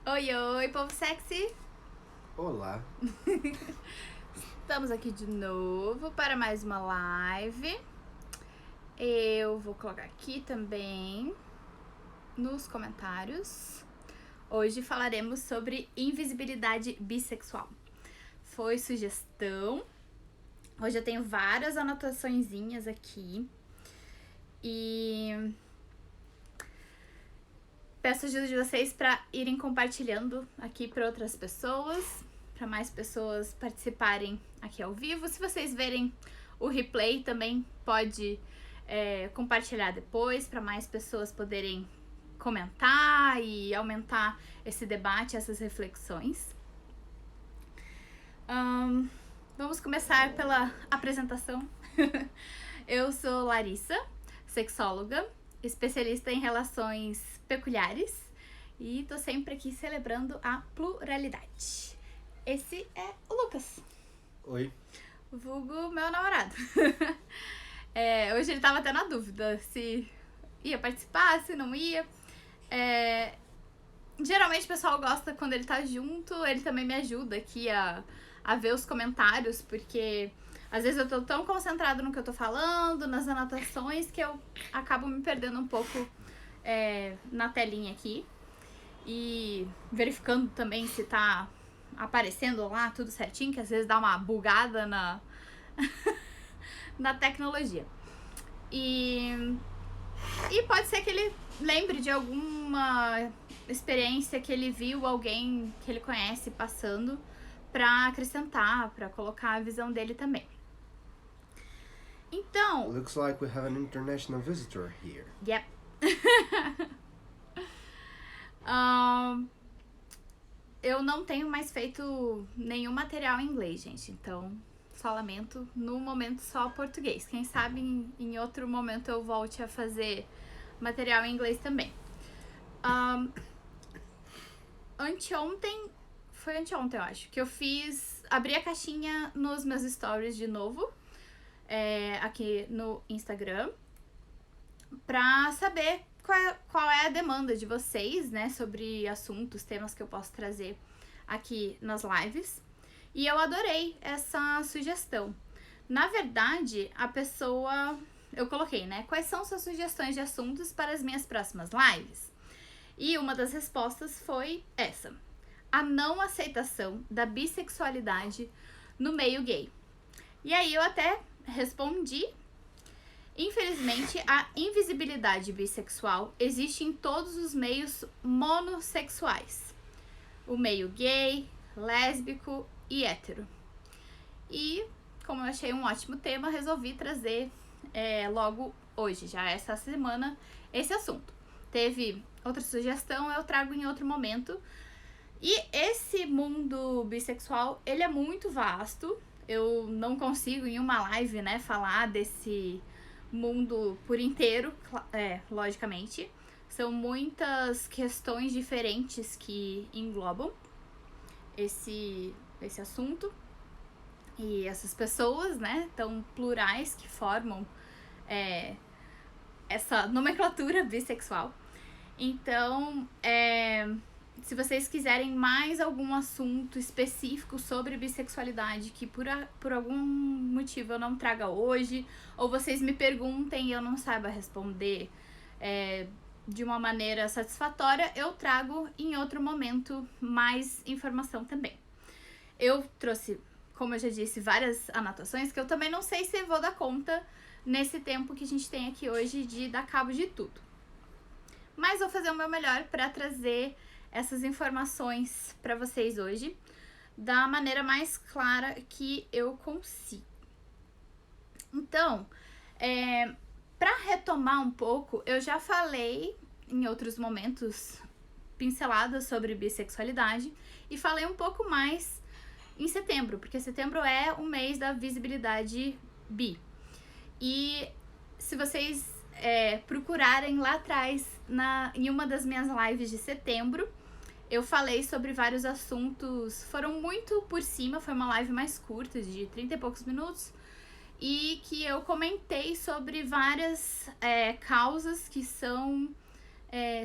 Oi, oi, povo sexy! Olá. Estamos aqui de novo para mais uma live. Eu vou colocar aqui também nos comentários. Hoje falaremos sobre invisibilidade bissexual. Foi sugestão. Hoje eu tenho várias anotaçõezinhas aqui. E peço ajuda de vocês para irem compartilhando aqui para outras pessoas, para mais pessoas participarem aqui ao vivo. Se vocês verem o replay, também pode compartilhar depois, para mais pessoas poderem comentar e aumentar esse debate, essas reflexões. Vamos começar pela apresentação. Eu sou Larissa, sexóloga, especialista em relações peculiares e tô sempre aqui celebrando a pluralidade. Esse é o Lucas. Oi. Vulgo meu namorado. Hoje ele tava até na dúvida se ia participar, se não ia. Geralmente o pessoal gosta quando ele tá junto, ele também me ajuda aqui a ver os comentários, porque às vezes eu tô tão concentrada no que eu tô falando, nas anotações, que eu acabo me perdendo um pouco na telinha aqui. E verificando também se tá aparecendo lá tudo certinho, que às vezes dá uma bugada na tecnologia. E pode ser que ele lembre de alguma experiência que ele viu alguém que ele conhece passando pra acrescentar, pra colocar a visão dele também. Então... Looks like we have an international visitor here. Yep. Eu não tenho mais feito nenhum material em inglês, gente. Então, só lamento. No momento, só português. Quem sabe em outro momento eu volte a fazer material em inglês também. Foi anteontem, eu acho, que eu abri a caixinha nos meus stories de novo, aqui no Instagram, pra saber qual é a demanda de vocês, né, sobre assuntos, temas que eu posso trazer aqui nas lives. E eu adorei essa sugestão. Na verdade, eu coloquei, né, quais são suas sugestões de assuntos para as minhas próximas lives? E uma das respostas foi essa: a não aceitação da bissexualidade no meio gay. E aí eu até respondi: infelizmente, a invisibilidade bissexual existe em todos os meios monossexuais. O meio gay, lésbico e hétero. E, como eu achei um ótimo tema, resolvi trazer logo hoje, já essa semana, esse assunto. Teve outra sugestão, eu trago em outro momento. E esse mundo bissexual, ele é muito vasto. Eu não consigo em uma live, né, falar desse mundo por inteiro, logicamente. São muitas questões diferentes que englobam esse assunto. E essas pessoas, né, tão plurais que formam essa nomenclatura bissexual. Então, se vocês quiserem mais algum assunto específico sobre bissexualidade que por algum motivo eu não traga hoje, ou vocês me perguntem e eu não saiba responder de uma maneira satisfatória, eu trago em outro momento mais informação também. Eu trouxe, como eu já disse, várias anotações que eu também não sei se vou dar conta nesse tempo que a gente tem aqui hoje de dar cabo de tudo. Mas vou fazer o meu melhor para trazer essas informações para vocês hoje da maneira mais clara que eu consigo. Então, para retomar um pouco, eu já falei em outros momentos pinceladas sobre bissexualidade e falei um pouco mais em setembro, porque setembro é o mês da visibilidade bi. E se vocês procurarem lá atrás, em uma das minhas lives de setembro, eu falei sobre vários assuntos, foram muito por cima, foi uma live mais curta, de 30 e poucos minutos, e que eu comentei sobre várias causas que são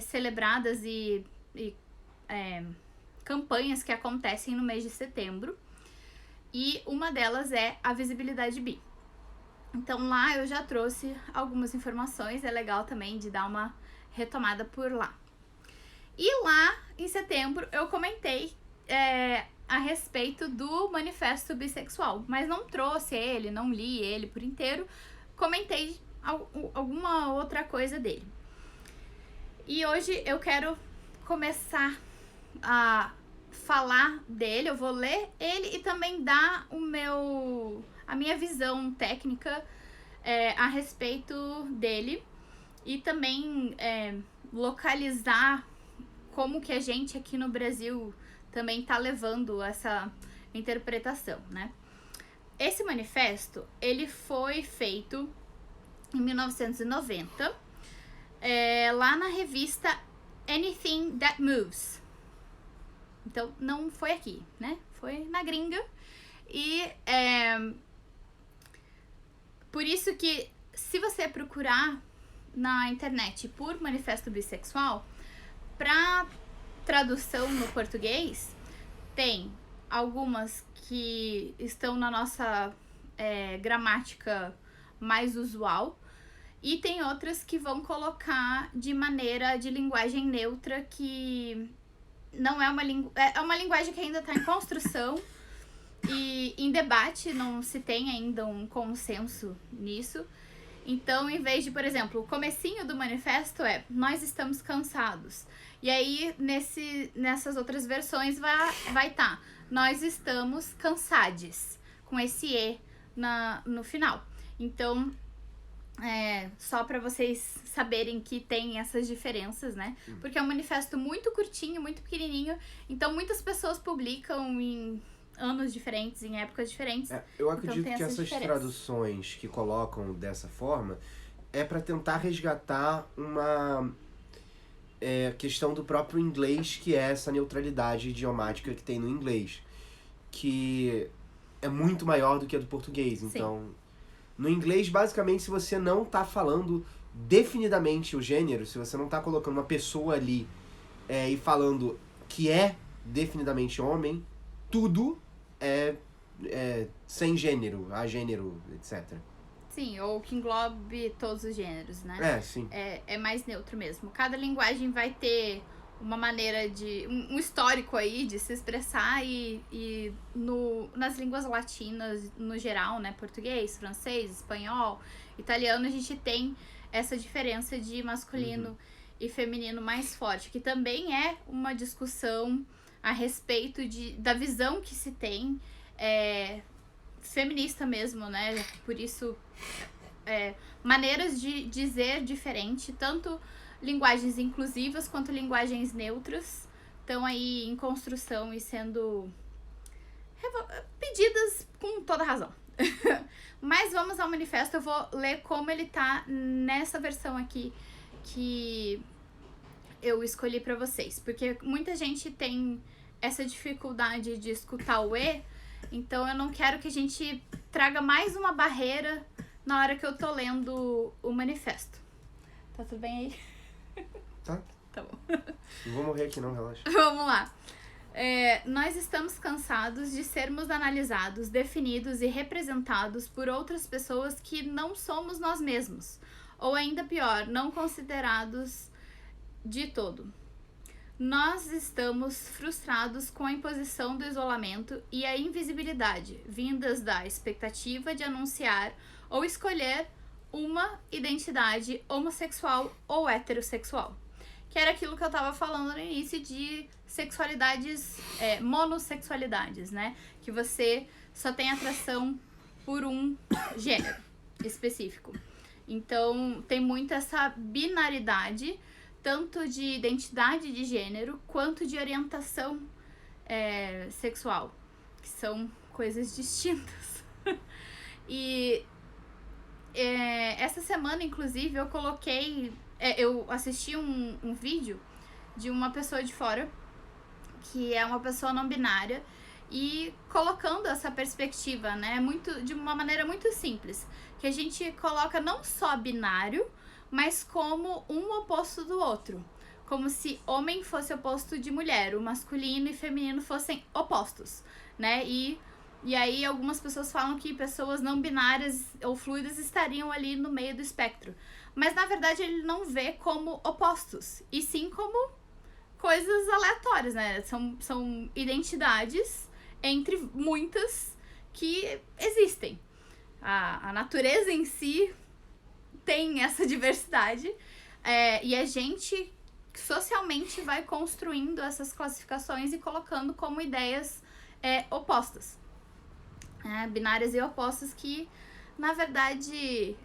celebradas e campanhas que acontecem no mês de setembro. E uma delas é a visibilidade bi. Então lá eu já trouxe algumas informações, é legal também de dar uma retomada por lá. E lá em setembro eu comentei a respeito do manifesto bissexual, mas não trouxe ele, não li ele por inteiro, comentei alguma outra coisa dele. E hoje eu quero começar a falar dele, eu vou ler ele e também dar a minha visão técnica a respeito dele e também localizar como que a gente aqui no Brasil também tá levando essa interpretação, né? Esse manifesto, ele foi feito em 1990, lá na revista Anything That Moves. Então, não foi aqui, né? Foi na gringa. E por isso que, se você procurar na internet por manifesto bissexual, para tradução no português, tem algumas que estão na nossa gramática mais usual e tem outras que vão colocar de maneira de linguagem neutra, que não é uma linguagem que ainda está em construção e em debate, não se tem ainda um consenso nisso. Então, em vez de, por exemplo, o comecinho do manifesto nós estamos cansados. E aí, nessas outras versões vai estar nós estamos cansades, com esse E no final. Então, só para vocês saberem que tem essas diferenças, né? Porque é um manifesto muito curtinho, muito pequenininho. Então, muitas pessoas publicam em anos diferentes, em épocas diferentes. Eu acredito então, que essas traduções que colocam dessa forma é para tentar resgatar uma questão do próprio inglês, que é essa neutralidade idiomática que tem no inglês, que é muito maior do que a do português. Então, sim, no inglês, basicamente, se você não tá falando definidamente o gênero, se você não tá colocando uma pessoa ali e falando que é definidamente homem, tudo é sem gênero, agênero, etc. Sim, ou que englobe todos os gêneros, né? Sim. É mais neutro mesmo. Cada linguagem vai ter uma maneira de... um histórico aí de se expressar e nas línguas latinas, no geral, né? Português, francês, espanhol, italiano, a gente tem essa diferença de masculino e feminino mais forte, que também é uma discussão a respeito da visão que se tem feminista mesmo, né? Por isso, maneiras de dizer diferente, tanto linguagens inclusivas quanto linguagens neutras estão aí em construção e sendo pedidas com toda razão. Mas vamos ao manifesto, eu vou ler como ele tá nessa versão aqui que eu escolhi pra vocês, porque muita gente tem essa dificuldade de escutar o E, então eu não quero que a gente traga mais uma barreira na hora que eu tô lendo o manifesto. Tá tudo bem aí? Tá. Tá bom. Não vou morrer aqui não, relaxa. Vamos lá. Nós estamos cansados de sermos analisados, definidos e representados por outras pessoas que não somos nós mesmos, ou ainda pior, não considerados de todo. Nós estamos frustrados com a imposição do isolamento e a invisibilidade, vindas da expectativa de anunciar ou escolher uma identidade homossexual ou heterossexual. Que era aquilo que eu tava falando no início de sexualidades, monossexualidades, né? Que você só tem atração por um gênero específico. Então, tem muito essa binaridade, tanto de identidade de gênero, quanto de orientação sexual, que são coisas distintas. E essa semana, inclusive, eu coloquei... eu assisti um vídeo de uma pessoa de fora, que é uma pessoa não binária, e colocando essa perspectiva, né, de uma maneira muito simples, que a gente coloca não só binário, mas como um oposto do outro. como se homem fosse oposto de mulher, o masculino e feminino fossem opostos, né? E aí algumas pessoas falam que pessoas não binárias ou fluidas estariam ali no meio do espectro. Mas na verdade ele não vê como opostos, e sim como coisas aleatórias, né? São identidades entre muitas que existem. A natureza em si tem essa diversidade, e a gente socialmente vai construindo essas classificações e colocando como ideias opostas. Binárias e opostas que, na verdade,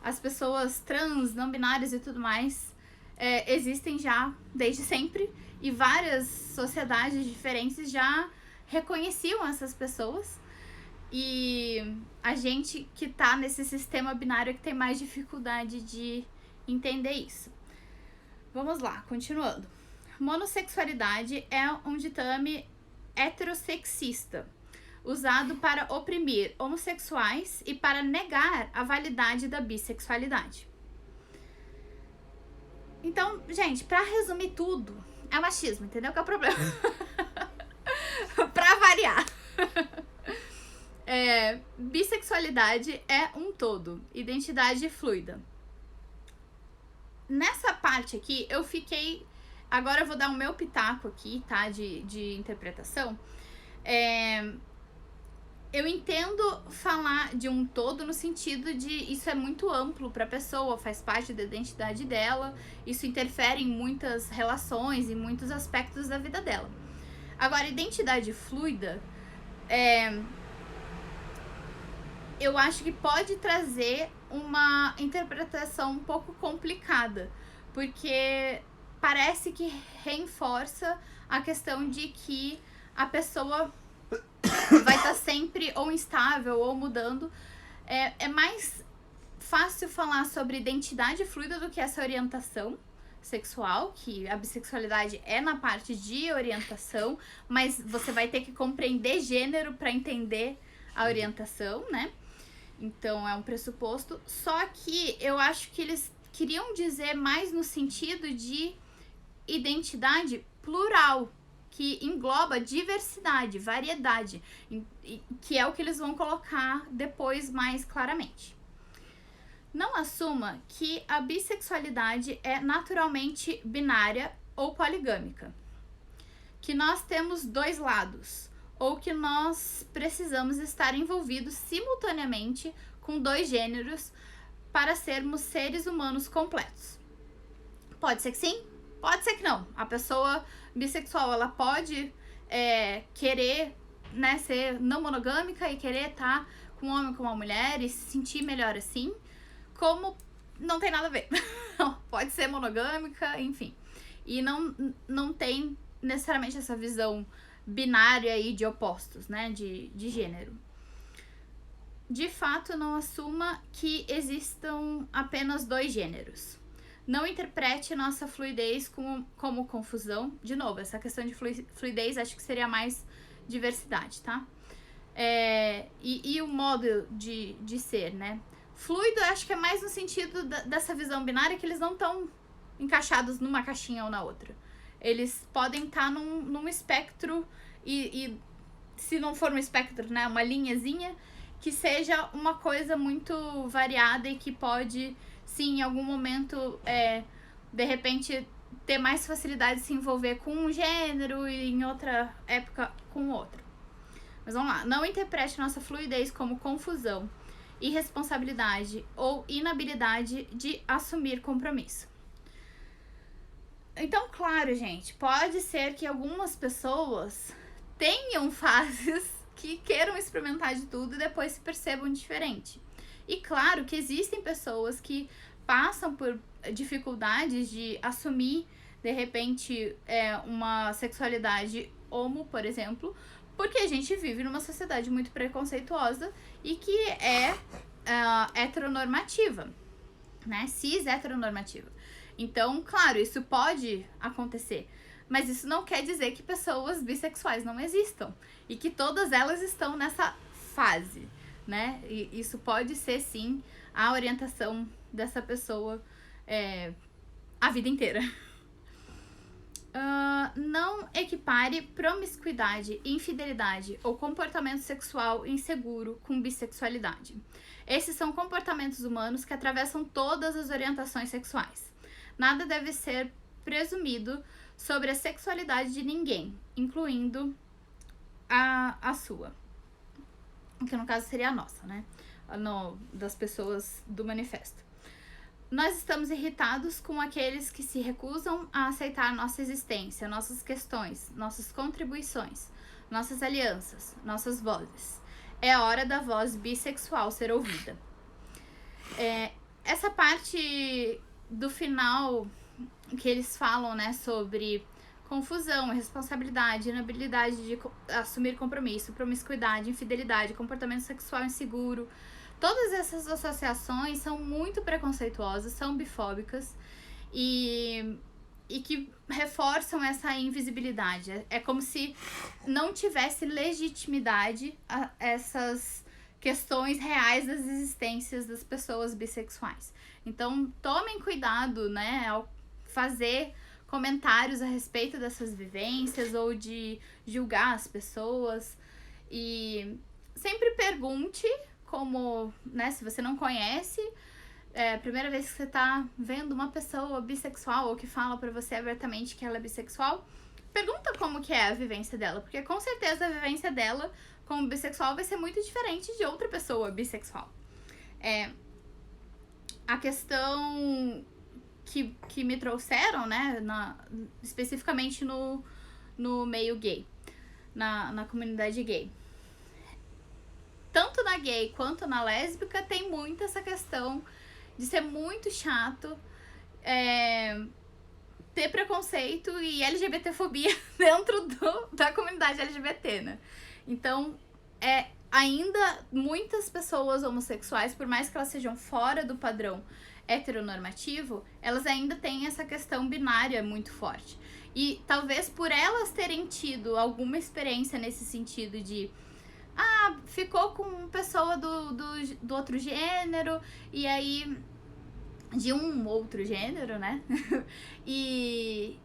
as pessoas trans, não binárias e tudo mais, existem já desde sempre, e várias sociedades diferentes já reconheciam essas pessoas, e a gente que tá nesse sistema binário que tem mais dificuldade de entender isso. Vamos lá, continuando. Monossexualidade é um ditame heterossexista, usado para oprimir homossexuais e para negar a validade da bissexualidade. Então, gente, pra resumir tudo, é machismo, entendeu? Que é o problema. Pra variar. Bissexualidade é um todo, identidade fluida. Nessa parte aqui, eu fiquei... Agora eu vou dar o meu pitaco aqui, tá? De interpretação. Eu entendo falar de um todo no sentido de isso é muito amplo para a pessoa, faz parte da identidade dela, isso interfere em muitas relações e muitos aspectos da vida dela. Agora, identidade fluida, eu acho que pode trazer uma interpretação um pouco complicada, porque parece que reforça a questão de que a pessoa vai estar sempre ou instável ou mudando. É mais fácil falar sobre identidade fluida do que essa orientação sexual, que a bissexualidade é na parte de orientação, mas você vai ter que compreender gênero para entender a orientação, né? Então é um pressuposto. Só que eu acho que eles queriam dizer mais no sentido de identidade plural, que engloba diversidade, variedade, que é o que eles vão colocar depois mais claramente. Não assuma que a bissexualidade é naturalmente binária ou poligâmica, que nós temos dois lados, ou que nós precisamos estar envolvidos simultaneamente com dois gêneros para sermos seres humanos completos. Pode ser que sim, pode ser que não. A pessoa bissexual, ela pode querer, né, ser não monogâmica e querer estar com um homem, com uma mulher e se sentir melhor assim, como não tem nada a ver. Pode ser monogâmica, enfim. E não tem necessariamente essa visão binária aí de opostos, né, de gênero. De fato, não assuma que existam apenas dois gêneros. Não interprete nossa fluidez como confusão. De novo, essa questão de fluidez acho que seria mais diversidade, tá? E o modo de ser, né? Fluido acho que é mais no sentido dessa visão binária, que eles não estão encaixados numa caixinha ou na outra. Eles podem estar num espectro e se não for um espectro, né, uma linhazinha, que seja uma coisa muito variada e que pode, sim, em algum momento, de repente, ter mais facilidade de se envolver com um gênero e em outra época com outro. Mas vamos lá, não interprete nossa fluidez como confusão, irresponsabilidade ou inabilidade de assumir compromisso. Então, claro, gente, pode ser que algumas pessoas tenham fases que queiram experimentar de tudo e depois se percebam diferente. E claro que existem pessoas que passam por dificuldades de assumir, de repente, uma sexualidade homo, por exemplo, porque a gente vive numa sociedade muito preconceituosa e que é heteronormativa, né? Cis heteronormativa. Então, claro, isso pode acontecer, mas isso não quer dizer que pessoas bissexuais não existam e que todas elas estão nessa fase, né? E isso pode ser, sim, a orientação dessa pessoa a vida inteira. Não equipare promiscuidade, infidelidade ou comportamento sexual inseguro com bissexualidade. Esses são comportamentos humanos que atravessam todas as orientações sexuais. Nada deve ser presumido sobre a sexualidade de ninguém, incluindo a sua. Que no caso seria a nossa, né? Das pessoas do manifesto. Nós estamos irritados com aqueles que se recusam a aceitar nossa existência, nossas questões, nossas contribuições, nossas alianças, nossas vozes. É hora da voz bissexual ser ouvida. Essa parte do final que eles falam, né, sobre confusão, responsabilidade, inabilidade de assumir compromisso, promiscuidade, infidelidade, comportamento sexual inseguro. Todas essas associações são muito preconceituosas, são bifóbicas e que reforçam essa invisibilidade. É como se não tivesse legitimidade a essas questões reais das existências das pessoas bissexuais. Então, tomem cuidado, né, ao fazer comentários a respeito dessas vivências ou de julgar as pessoas. E sempre pergunte, como, né, se você não conhece, primeira vez que você tá vendo uma pessoa bissexual ou que fala pra você abertamente que ela é bissexual, pergunta como que é a vivência dela, porque com certeza a vivência dela como bissexual vai ser muito diferente de outra pessoa bissexual. A questão que me trouxeram, né, especificamente no meio gay, na comunidade gay. Tanto na gay quanto na lésbica tem muito essa questão de ser muito chato, ter preconceito e LGBTfobia dentro da comunidade LGBT, né? Então, ainda muitas pessoas homossexuais, por mais que elas sejam fora do padrão heteronormativo, elas ainda têm essa questão binária muito forte. E talvez por elas terem tido alguma experiência nesse sentido de ficou com pessoa do outro gênero, e aí de um outro gênero, né? e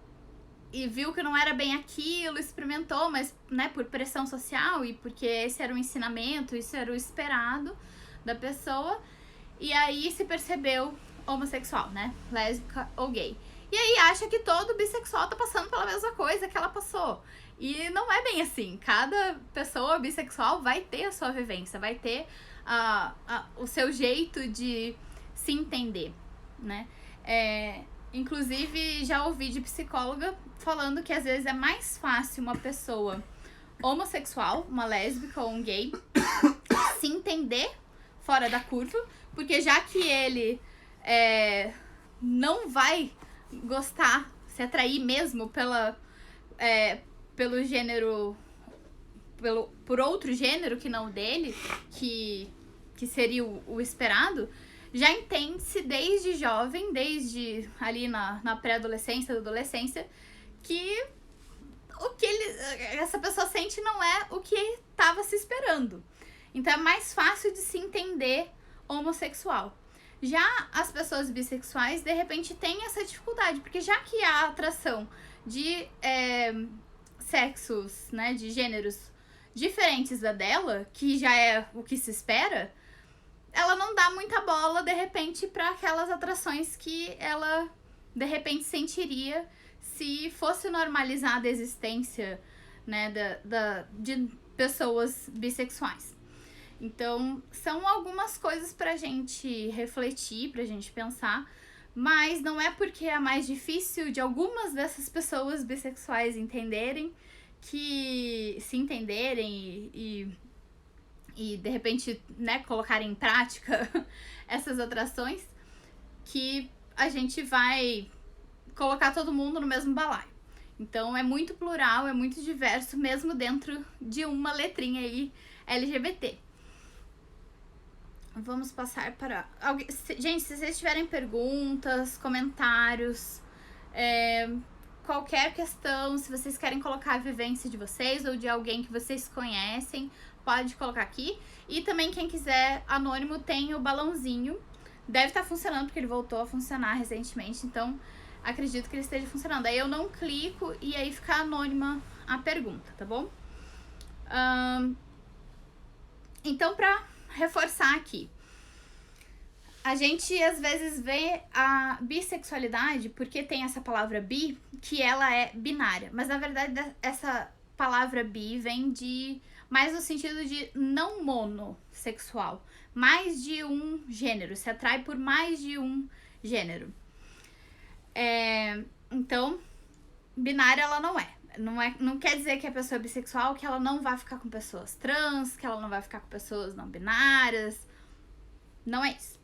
viu que não era bem aquilo, experimentou, mas, né, por pressão social e porque esse era o ensinamento, isso era o esperado da pessoa, e aí se percebeu homossexual, né? Lésbica ou gay. E aí acha que todo bissexual tá passando pela mesma coisa que ela passou. E não é bem assim. Cada pessoa bissexual vai ter a sua vivência, vai ter o seu jeito de se entender, né? Inclusive, já ouvi de psicóloga falando que às vezes é mais fácil uma pessoa homossexual, uma lésbica ou um gay, se entender fora da curva, porque já que ele não vai gostar, se atrair mesmo pelo gênero, por outro gênero que não o dele, que seria o esperado, já entende-se desde jovem, desde ali na pré-adolescência, adolescência, que o que essa pessoa sente não é o que estava se esperando. Então é mais fácil de se entender homossexual. Já as pessoas bissexuais, de repente, têm essa dificuldade, porque já que há atração de sexos, né, de gêneros diferentes da dela, que já é o que se espera, ela não dá muita bola, de repente, para aquelas atrações que ela, de repente, sentiria se fosse normalizada a existência, né, de pessoas bissexuais. Então, são algumas coisas pra gente refletir, pra gente pensar, mas não é porque é mais difícil de algumas dessas pessoas bissexuais entenderem, que se entenderem e de repente, né, colocarem em prática essas atrações, que a gente vai colocar todo mundo no mesmo balaio. Então, é muito plural, é muito diverso, mesmo dentro de uma letrinha aí LGBT. Vamos passar para... Gente, se vocês tiverem perguntas, comentários, qualquer questão, se vocês querem colocar a vivência de vocês ou de alguém que vocês conhecem, pode colocar aqui. E também quem quiser anônimo tem o balãozinho. Deve estar funcionando porque ele voltou a funcionar recentemente. Então, acredito que ele esteja funcionando. Aí eu não clico e aí fica anônima a pergunta, tá bom? Então, pra reforçar aqui, a gente às vezes vê a bissexualidade porque tem essa palavra bi, que ela é binária. Mas na verdade essa palavra bi vem de mais no sentido de não monossexual, mais de um gênero, se atrai por mais de um gênero. Então, binária ela não é. Não quer dizer que a pessoa é bissexual, que ela não vai ficar com pessoas trans, que ela não vai ficar com pessoas não binárias. Não é isso.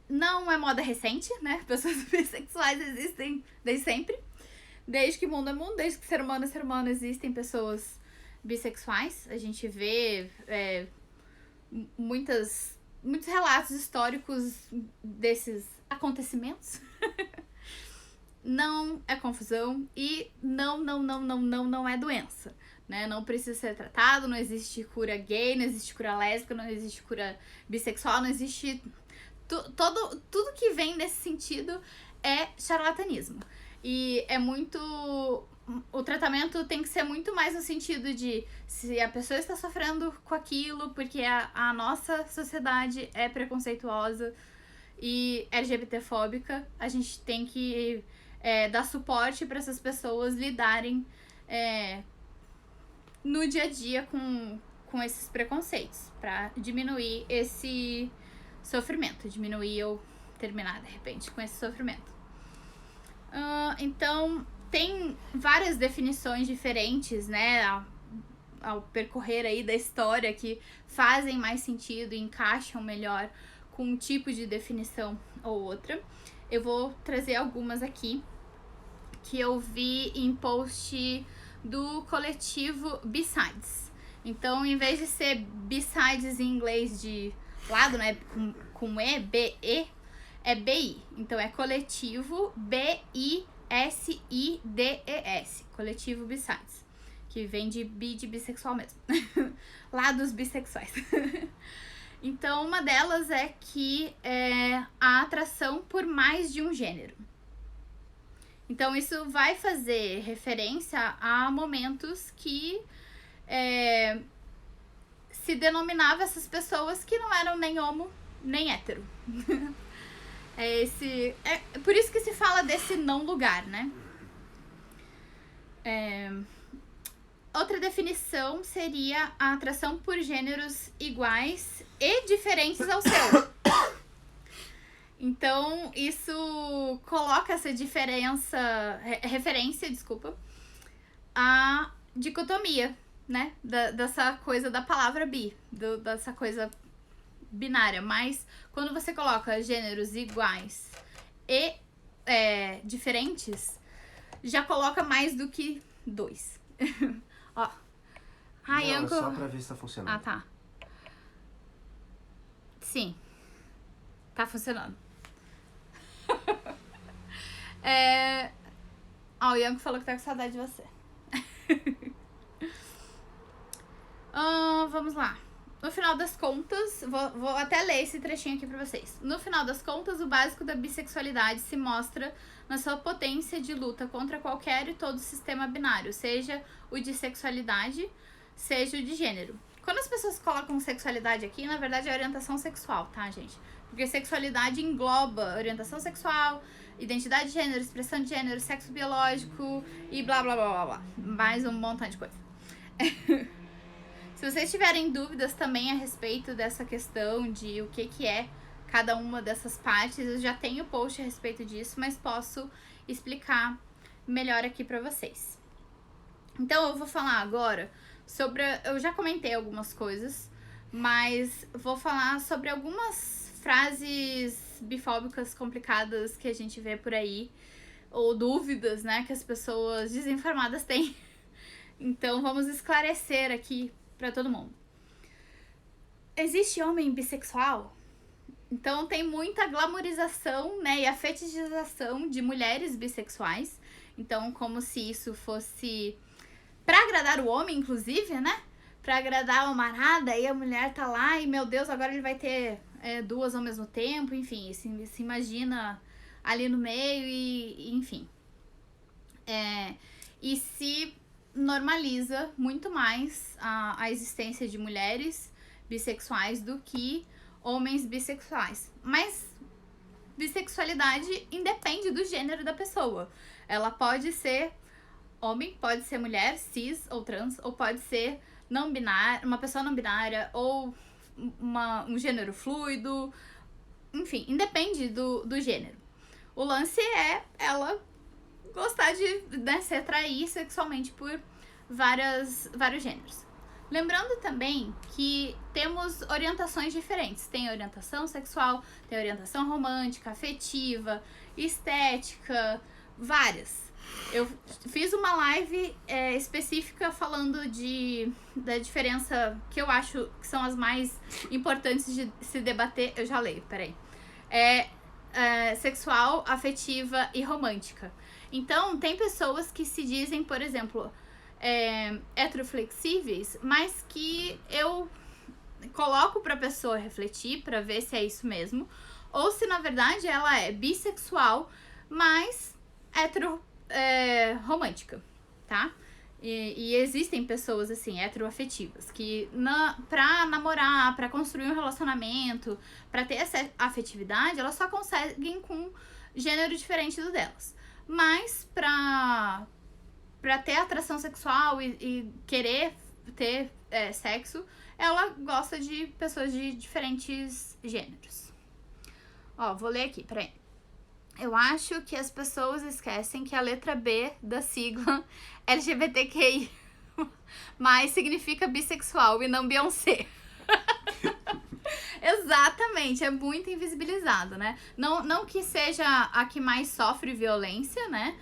Não é moda recente, né? Pessoas bissexuais existem desde sempre. Desde que mundo é mundo, desde que ser humano é ser humano, existem pessoas bissexuais. A gente vê muitos relatos históricos desses acontecimentos. Não é confusão e não é doença, né? Não precisa ser tratado, não existe cura gay, não existe cura lésbica, não existe cura bissexual, não existe... Tudo que vem nesse sentido é charlatanismo. E é muito... O tratamento tem que ser muito mais no sentido de se a pessoa está sofrendo com aquilo porque a nossa sociedade é preconceituosa e LGBTfóbica, a gente tem que dar suporte para essas pessoas lidarem no dia a dia com esses preconceitos, para diminuir esse sofrimento, diminuir ou terminar de repente com esse sofrimento. Então, tem várias definições diferentes, né, ao percorrer aí da história que fazem mais sentido e encaixam melhor com um tipo de definição ou outra. Eu vou trazer algumas aqui que eu vi em post do coletivo B-Sides. Então, em vez de ser B-Sides em inglês de lado, né, com E, B-E, é B-I. Então, é coletivo B-I-S-I-D-E-S. Coletivo B-Sides. Que vem de bissexual mesmo. Lados bissexuais. Então, uma delas é que a atração por mais de um gênero. Então, isso vai fazer referência a momentos que se denominava essas pessoas que não eram nem homo, nem hétero. Por isso que se fala desse não lugar, né? Outra definição seria a atração por gêneros iguais e diferentes ao seu. Então, isso coloca essa referência, à dicotomia, né? Dessa coisa da palavra bi, dessa coisa binária. Mas, quando você coloca gêneros iguais e diferentes, já coloca mais do que dois. Ó. É só pra ver se tá funcionando. Ah, tá. Sim. Tá funcionando. O Ianco falou que tá com saudade de você. Vamos lá. No final das contas, vou até ler esse trechinho aqui pra vocês. No final das contas, o básico da bissexualidade se mostra na sua potência de luta contra qualquer e todo sistema binário, seja o de sexualidade, seja o de gênero. Quando as pessoas colocam sexualidade aqui, na verdade é orientação sexual, tá, gente? Porque sexualidade engloba orientação sexual, identidade de gênero, expressão de gênero, sexo biológico e blá blá blá blá blá. Mais um montão de coisa. Se vocês tiverem dúvidas também a respeito dessa questão de o que é cada uma dessas partes, eu já tenho post a respeito disso, mas posso explicar melhor aqui pra vocês. Então eu vou falar agora sobre... Eu já comentei algumas coisas, mas vou falar sobre algumas frases bifóbicas complicadas que a gente vê por aí, ou dúvidas, né, que as pessoas desinformadas têm. Então vamos esclarecer aqui pra todo mundo. Existe homem bissexual? Então tem muita glamorização, né, e a fetichização de mulheres bissexuais. Então, como se isso fosse pra agradar o homem, inclusive, né? Pra agradar a amarada, e a mulher tá lá e, meu Deus, agora ele vai ter duas ao mesmo tempo. Enfim, se imagina ali no meio e enfim. E se normaliza muito mais a existência de mulheres bissexuais do que homens bissexuais. Mas bissexualidade independe do gênero da pessoa. Ela pode ser homem, pode ser mulher, cis ou trans, ou pode ser não binária, uma pessoa não binária, ou um gênero fluido. Enfim, independe do gênero. O lance é ela gostar de, né, se atrair sexualmente por vários gêneros. Lembrando também que temos orientações diferentes. Tem orientação sexual, tem orientação romântica, afetiva, estética, várias. Eu fiz uma live específica falando da diferença que eu acho que são as mais importantes de se debater. Eu já leio, peraí. Sexual, afetiva e romântica. Então, tem pessoas que se dizem, por exemplo, heteroflexíveis, mas que eu coloco pra pessoa refletir pra ver se é isso mesmo, ou se na verdade ela é bissexual, mas romântica, tá? E existem pessoas assim, heteroafetivas, que pra namorar, pra construir um relacionamento, pra ter essa afetividade, elas só conseguem com gênero diferente do delas. Mas pra ter atração sexual e querer ter sexo, ela gosta de pessoas de diferentes gêneros. Ó, vou ler aqui, peraí. Eu acho que as pessoas esquecem que a letra B da sigla LGBTQI mais significa bissexual e não Beyoncé. Exatamente, é muito invisibilizado, né? Não que seja a que mais sofre violência, né?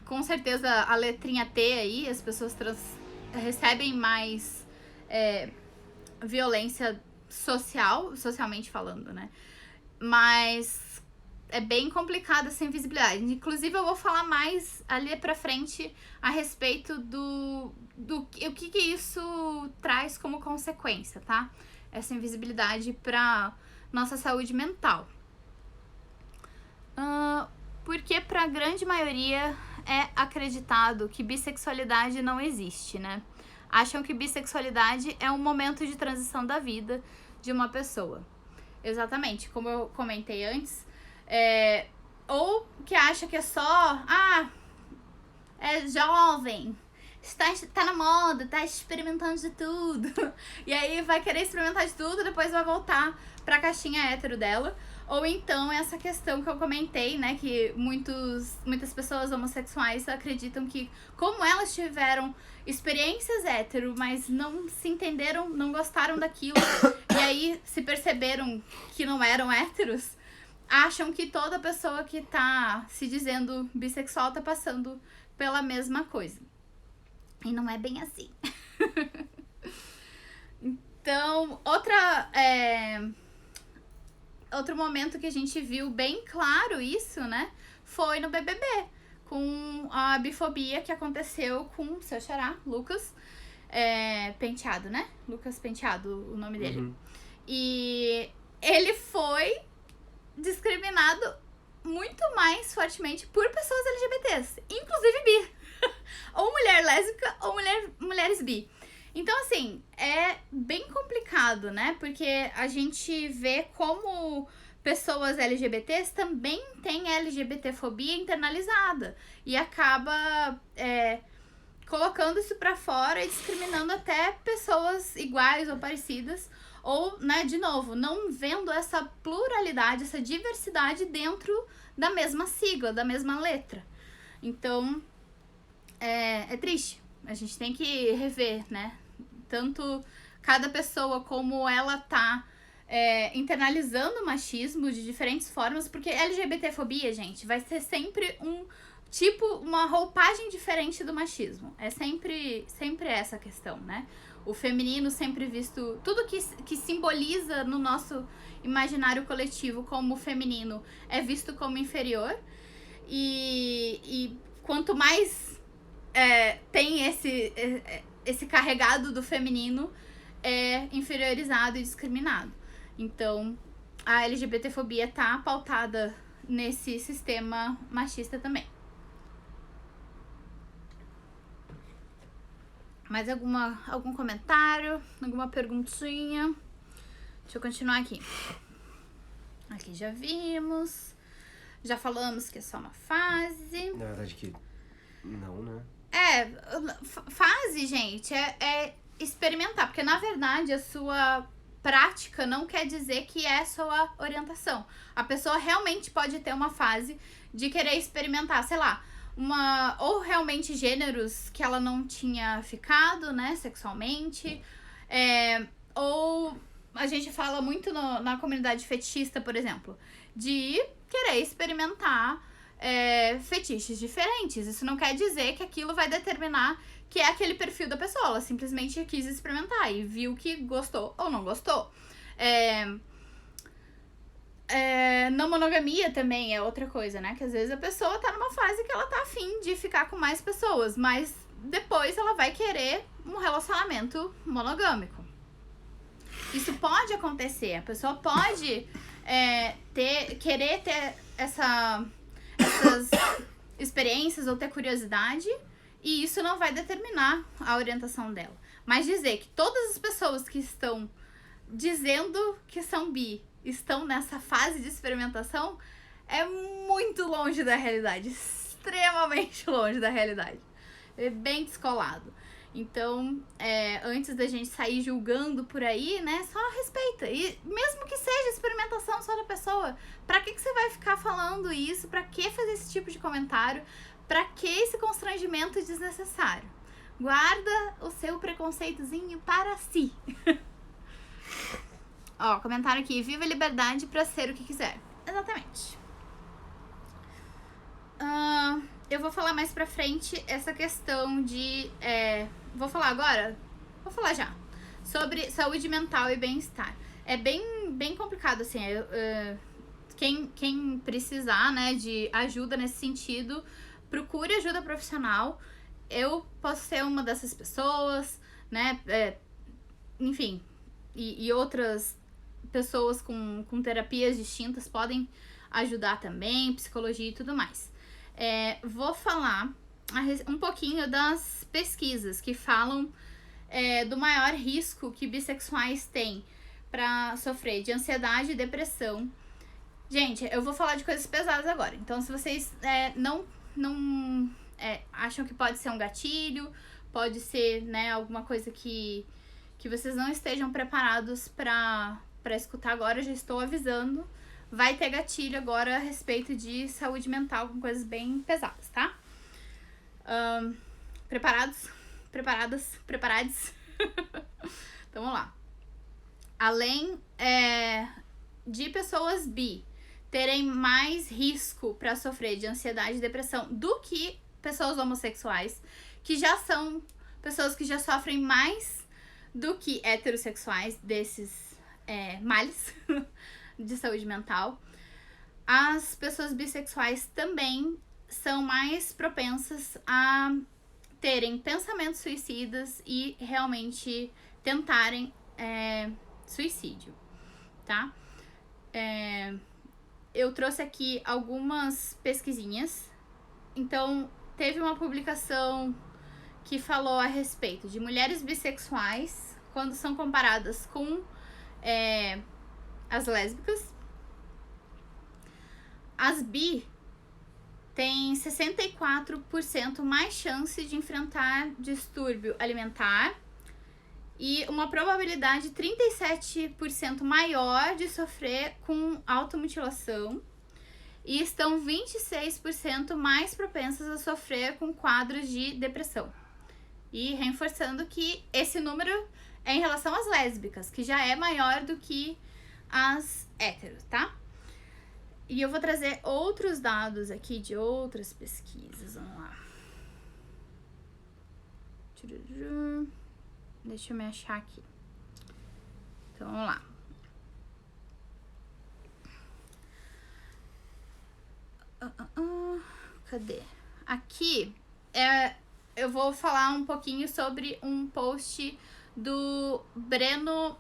Com certeza a letrinha T aí, as pessoas trans recebem mais violência socialmente falando, né? Mas é bem complicado essa invisibilidade. Inclusive, eu vou falar mais ali pra frente a respeito do que isso traz como consequência, tá? Essa invisibilidade pra nossa saúde mental. Porque pra grande maioria é acreditado que bissexualidade não existe, né? Acham que bissexualidade é um momento de transição da vida de uma pessoa. Exatamente, como eu comentei antes. Ou que acha que é só é jovem, tá na moda, tá experimentando de tudo, e aí vai querer experimentar de tudo, depois vai voltar pra caixinha hétero dela. Ou então essa questão que eu comentei, né, que muitas pessoas homossexuais acreditam que como elas tiveram experiências hétero, mas não se entenderam, não gostaram daquilo, e aí se perceberam que não eram héteros, acham que toda pessoa que tá se dizendo bissexual tá passando pela mesma coisa. E não é bem assim. Então, outro momento que a gente viu bem claro isso, né, foi no BBB, com a bifobia que aconteceu com seu xará, Lucas Penteado, né? Lucas Penteado, o nome dele. Uhum. E ele foi discriminado muito mais fortemente por pessoas LGBTs, inclusive bi. Ou mulher lésbica ou mulheres bi. Então, assim, é bem complicado, né? Porque a gente vê como pessoas LGBTs também têm LGBTfobia internalizada. E acaba colocando isso pra fora e discriminando até pessoas iguais ou parecidas. Ou, né, de novo, não vendo essa pluralidade, essa diversidade dentro da mesma sigla, da mesma letra. Então, é triste. A gente tem que rever, né? Tanto cada pessoa como ela tá internalizando o machismo de diferentes formas, porque LGBTfobia, gente, vai ser sempre uma roupagem diferente do machismo. É sempre essa questão, né? O feminino sempre visto... Tudo que simboliza no nosso imaginário coletivo como feminino é visto como inferior. E quanto mais tem esse carregado do feminino, é inferiorizado e discriminado. Então, a LGBTfobia tá pautada nesse sistema machista também. Mais algum comentário? Alguma perguntinha? Deixa eu continuar aqui. Aqui já vimos. Já falamos que é só uma fase. Na verdade que não, né? Fase, gente, é experimentar. Porque, na verdade, a sua prática não quer dizer que é sua orientação. A pessoa realmente pode ter uma fase de querer experimentar, sei lá, ou realmente gêneros que ela não tinha ficado, né, sexualmente, ou a gente fala muito na comunidade fetichista, por exemplo, de querer experimentar fetiches diferentes. Isso não quer dizer que aquilo vai determinar que é aquele perfil da pessoa. Ela simplesmente quis experimentar e viu que gostou ou não gostou. Não monogamia também é outra coisa, né? Que às vezes a pessoa tá numa fase que ela tá afim de ficar com mais pessoas, mas depois ela vai querer um relacionamento monogâmico. Isso pode acontecer. A pessoa pode querer ter essas experiências ou ter curiosidade, e isso não vai determinar a orientação dela. Mas dizer que todas as pessoas que estão dizendo que são bi estão nessa fase de experimentação é muito longe da realidade, extremamente longe da realidade. É bem descolado. Então, antes da gente sair julgando por aí, né, só respeita. E mesmo que seja experimentação só da pessoa, pra que você vai ficar falando isso? Pra que fazer esse tipo de comentário? Pra que esse constrangimento desnecessário? Guarda o seu preconceitozinho para si. Ó, comentário aqui. Viva a liberdade pra ser o que quiser. Exatamente. Eu vou falar mais pra frente essa questão de... Vou falar agora? Vou falar já. Sobre saúde mental e bem-estar. É bem complicado, assim. Quem precisar, né, de ajuda nesse sentido, procure ajuda profissional. Eu posso ser uma dessas pessoas, né? Enfim, e outras pessoas com terapias distintas podem ajudar também, psicologia e tudo mais. Vou falar um pouquinho das pesquisas que falam do maior risco que bissexuais têm para sofrer de ansiedade e depressão. Gente, eu vou falar de coisas pesadas agora. Então, se vocês não acham que pode ser um gatilho, pode ser, né, alguma coisa que vocês não estejam preparados para escutar agora, eu já estou avisando. Vai ter gatilho agora a respeito de saúde mental com coisas bem pesadas, tá? Preparados? Preparadas? Preparados? Então, vamos lá. Além de pessoas bi terem mais risco para sofrer de ansiedade e depressão do que pessoas homossexuais, que já são pessoas que já sofrem mais do que heterossexuais desses males de saúde mental, as pessoas bissexuais também são mais propensas a terem pensamentos suicidas e realmente tentarem suicídio, tá? Eu trouxe aqui algumas pesquisinhas. Então, teve uma publicação que falou a respeito de mulheres bissexuais quando são comparadas com as lésbicas. As bi têm 64% mais chance de enfrentar distúrbio alimentar e uma probabilidade 37% maior de sofrer com automutilação, e estão 26% mais propensas a sofrer com quadros de depressão. E reforçando que esse número é em relação às lésbicas, que já é maior do que as héteros, tá? E eu vou trazer outros dados aqui de outras pesquisas. Vamos lá. Deixa eu me achar aqui. Então, vamos lá. Cadê? Aqui, eu vou falar um pouquinho sobre um post do Breno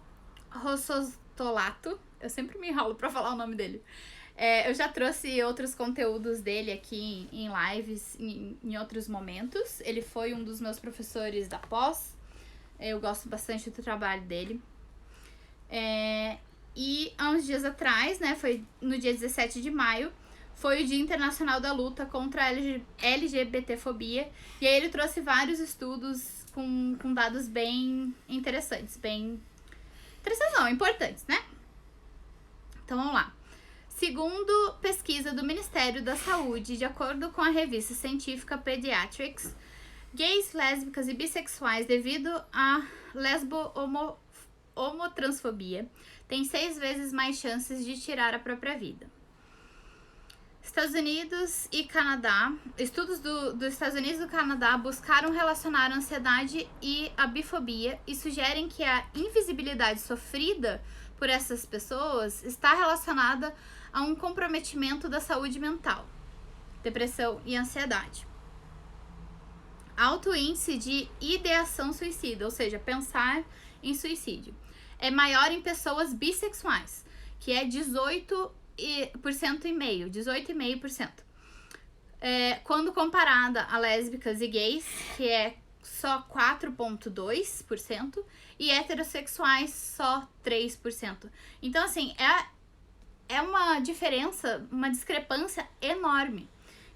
Rossostolato. Eu sempre me enrolo pra falar o nome dele. Eu já trouxe outros conteúdos dele aqui em lives em outros momentos. Ele foi um dos meus professores da pós. Eu gosto bastante do trabalho dele. E há uns dias atrás, né, foi no dia 17 de maio, foi o Dia Internacional da Luta contra a LGBTfobia. E aí ele trouxe vários estudos com dados bem interessantes. Interessantes não, importantes, né? Então vamos lá. Segundo pesquisa do Ministério da Saúde, de acordo com a revista científica Pediatrics, gays, lésbicas e bissexuais devido à lesbo-homotransfobia têm 6 vezes mais chances de tirar a própria vida. Estados Unidos e Canadá, estudos dos Estados Unidos e do Canadá buscaram relacionar a ansiedade e a bifobia e sugerem que a invisibilidade sofrida por essas pessoas está relacionada a um comprometimento da saúde mental, depressão e ansiedade. Alto índice de ideação suicida, ou seja, pensar em suicídio, é maior em pessoas bissexuais, que é 18,5%. Quando comparada a lésbicas e gays, que é só 4,2%, e heterossexuais só 3%. Então, assim, é uma diferença, uma discrepância enorme.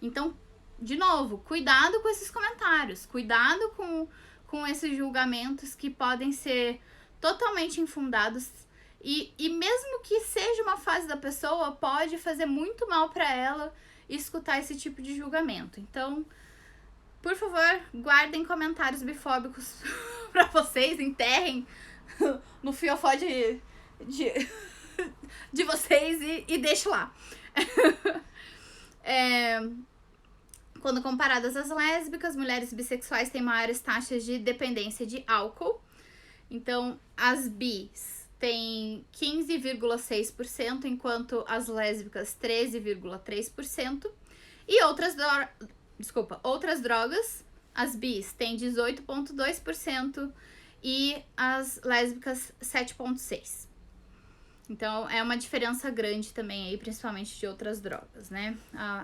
Então, de novo, cuidado com esses comentários, cuidado com esses julgamentos que podem ser totalmente infundados. E mesmo que seja uma fase da pessoa, pode fazer muito mal para ela escutar esse tipo de julgamento. Então, por favor, guardem comentários bifóbicos pra vocês, enterrem no fiofó de vocês e deixem lá. Quando comparadas às lésbicas, mulheres bissexuais têm maiores taxas de dependência de álcool. Então, as bis têm 15,6%, enquanto as lésbicas 13,3%. E outras drogas, as bis têm 18,2% e as lésbicas 7,6%. Então, é uma diferença grande também aí, principalmente de outras drogas, né?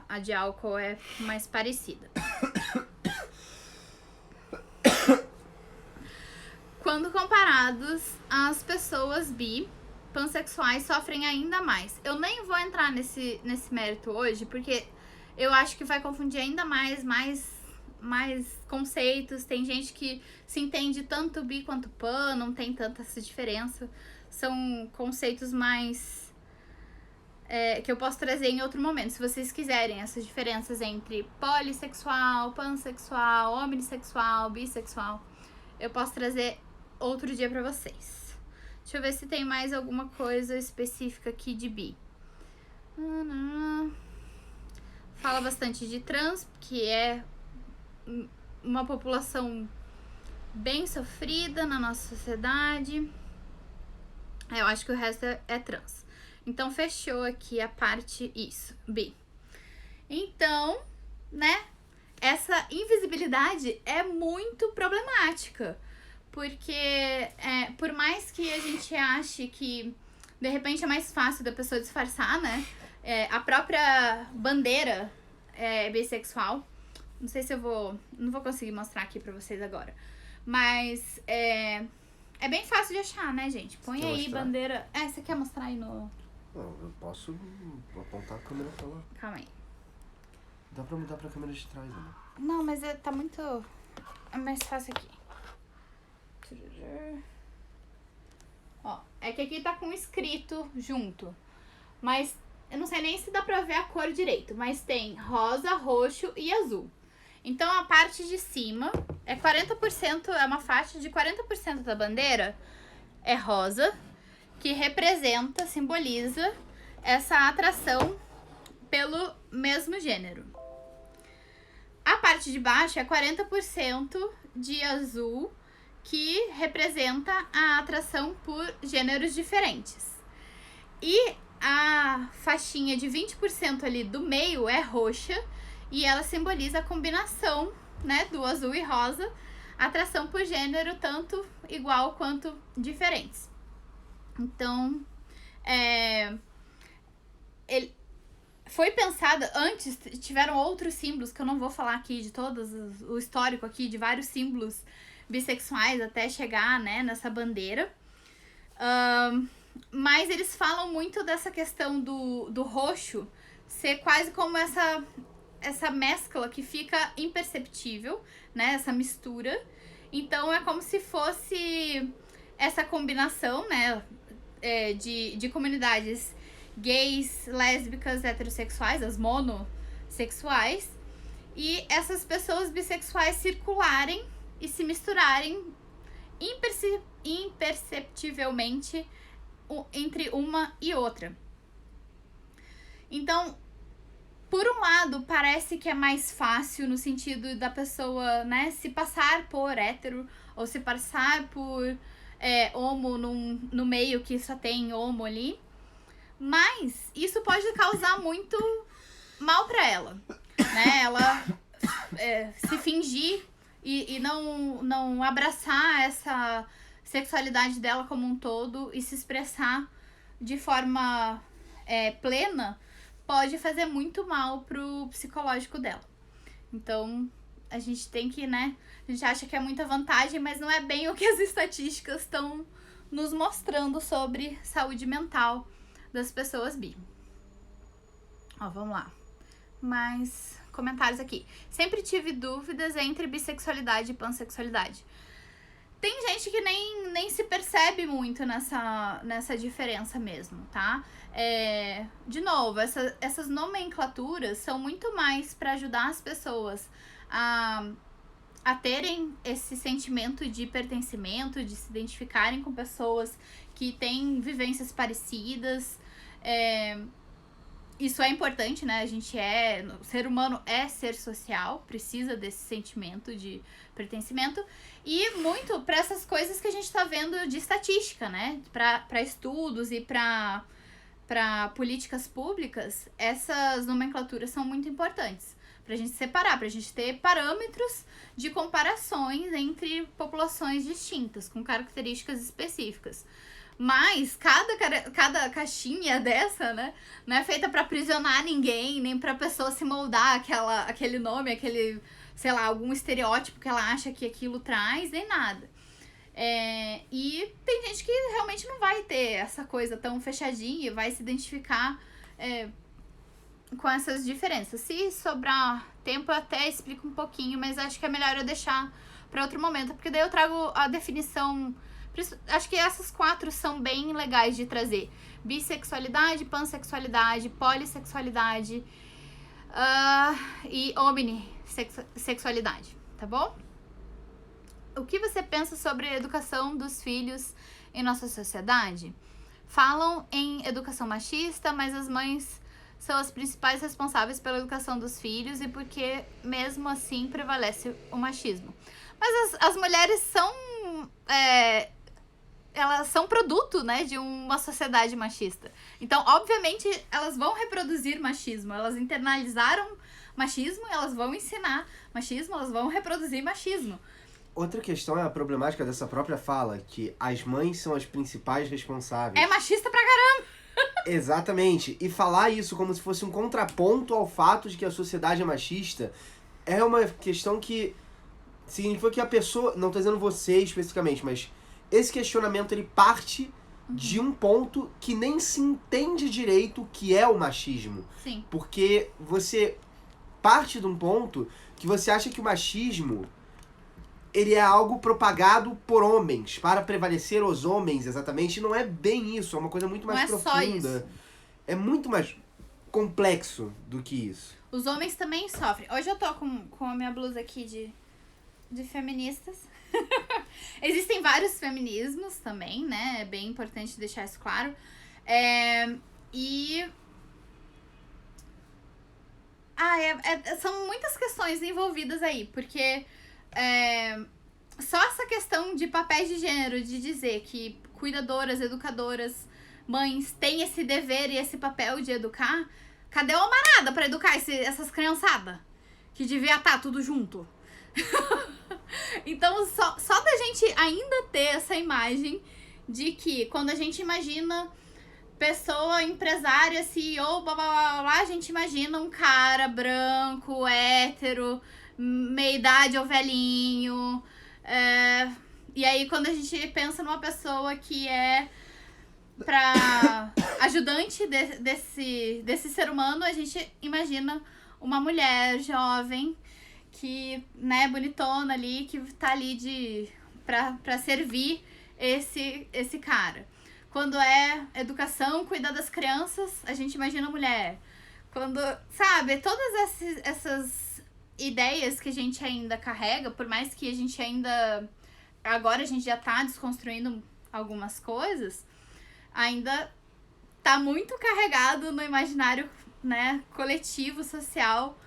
A de álcool é mais parecida. Quando comparados, as pessoas pansexuais sofrem ainda mais. Eu nem vou entrar nesse mérito hoje, porque eu acho que vai confundir ainda mais conceitos. Tem gente que se entende tanto bi quanto pan, não tem tanta essa diferença. São conceitos mais que eu posso trazer em outro momento. Se vocês quiserem essas diferenças entre polissexual, pansexual, omnissexual, bissexual, eu posso trazer outro dia pra vocês. Deixa eu ver se tem mais alguma coisa específica aqui de bi. Fala bastante de trans, que é uma população bem sofrida na nossa sociedade. Eu acho que o resto é trans. Então, fechou aqui a parte bi. Então, né, essa invisibilidade é muito problemática. Porque, por mais que a gente ache que, de repente, é mais fácil da pessoa disfarçar, né, a própria bandeira bissexual. Não sei se não vou conseguir mostrar aqui pra vocês agora. Mas, é bem fácil de achar, né, gente? Põe aí mostrar? Bandeira... você quer mostrar aí no... Não, eu posso apontar a câmera pra lá. Calma aí. Dá pra mudar pra câmera de trás, né? Não, mas tá muito... É mais fácil aqui. Ó, é que aqui tá com escrito junto. Mas eu não sei nem se dá pra ver a cor direito. Mas tem rosa, roxo e azul. Então, a parte de cima é 40%, é uma faixa de 40% da bandeira é rosa, que representa, simboliza essa atração pelo mesmo gênero. A parte de baixo é 40% de azul, que representa a atração por gêneros diferentes. E a faixinha de 20% ali do meio é roxa, e ela simboliza a combinação, né, do azul e rosa, atração por gênero tanto igual quanto diferentes. Então, foi pensada antes, tiveram outros símbolos que eu não vou falar aqui de todos, o histórico aqui de vários símbolos bissexuais até chegar, né, nessa bandeira. Mas eles falam muito dessa questão do roxo ser quase como essa mescla que fica imperceptível, né, essa mistura. Então é como se fosse essa combinação, né, de comunidades gays, lésbicas, heterossexuais, as monossexuais, e essas pessoas bissexuais circularem e se misturarem imperceptivelmente entre uma e outra. Então, por um lado, parece que é mais fácil no sentido da pessoa, né, se passar por hétero ou se passar por homo no meio que só tem homo ali. Mas isso pode causar muito mal pra ela, né? Ela se fingir e não abraçar essa sexualidade dela como um todo e se expressar de forma plena pode fazer muito mal pro psicológico dela. Então, a gente tem que, né? A gente acha que é muita vantagem, mas não é bem o que as estatísticas estão nos mostrando sobre saúde mental das pessoas bi. Ó, vamos lá. Mais comentários aqui. Sempre tive dúvidas entre bissexualidade e pansexualidade. Tem gente que nem se percebe muito nessa diferença mesmo, tá? De novo, essas nomenclaturas são muito mais para ajudar as pessoas a terem esse sentimento de pertencimento, de se identificarem com pessoas que têm vivências parecidas. Isso é importante, né? O ser humano é ser social, precisa desse sentimento de pertencimento. E muito para essas coisas que a gente tá vendo de estatística, né? Para estudos e para políticas públicas, essas nomenclaturas são muito importantes. Pra gente separar, pra gente ter parâmetros de comparações entre populações distintas, com características específicas. Mas cada caixinha dessa, né, não é feita pra aprisionar ninguém, nem pra pessoa se moldar aquele nome, aquele, sei lá, algum estereótipo que ela acha que aquilo traz, nem nada. E tem gente que realmente não vai ter essa coisa tão fechadinha e vai se identificar com essas diferenças. Se sobrar tempo, eu até explico um pouquinho, mas acho que é melhor eu deixar pra outro momento, porque daí eu trago a definição. Acho que essas 4 são bem legais de trazer. Bissexualidade, pansexualidade, polissexualidade e omnissexualidade, tá bom? O que você pensa sobre a educação dos filhos em nossa sociedade? Falam em educação machista, mas as mães são as principais responsáveis pela educação dos filhos e porque mesmo assim prevalece o machismo. Mas as mulheres são elas são produto, né, de uma sociedade machista. Então, obviamente, elas vão reproduzir machismo. Elas internalizaram machismo, elas vão ensinar machismo, elas vão reproduzir machismo. Outra questão é a problemática dessa própria fala, que as mães são as principais responsáveis. É machista pra caramba! Exatamente. E falar isso como se fosse um contraponto ao fato de que a sociedade é machista é uma questão que significa que a pessoa, não tô dizendo você especificamente, mas esse questionamento ele parte de um ponto que nem se entende direito o que é o machismo. Sim. Porque você parte de um ponto que você acha que o machismo ele é algo propagado por homens, para prevalecer os homens, exatamente. E não é bem isso, é uma coisa muito mais profunda. Não é só isso. É muito mais complexo do que isso. Os homens também sofrem. Hoje eu tô com a minha blusa aqui de feministas. Existem vários feminismos também, né? É bem importante deixar isso claro. São muitas questões envolvidas aí, porque só essa questão de papéis de gênero, de dizer que cuidadoras, educadoras, mães têm esse dever e esse papel de educar. Cadê a manada pra educar essas criançadas? Que devia estar tudo junto. Então, só da gente ainda ter essa imagem de que quando a gente imagina pessoa, empresária, CEO, blá blá blá blá, a gente imagina um cara branco, hétero, meia idade ou velhinho. E aí, quando a gente pensa numa pessoa que é pra ajudante desse ser humano, a gente imagina uma mulher jovem que, né, bonitona ali, que tá ali pra servir esse cara. Quando é educação, cuidar das crianças, a gente imagina a mulher. Quando, sabe, todas essas ideias que a gente ainda carrega, por mais que a gente ainda... Agora a gente já tá desconstruindo algumas coisas, ainda tá muito carregado no imaginário, né, coletivo, social,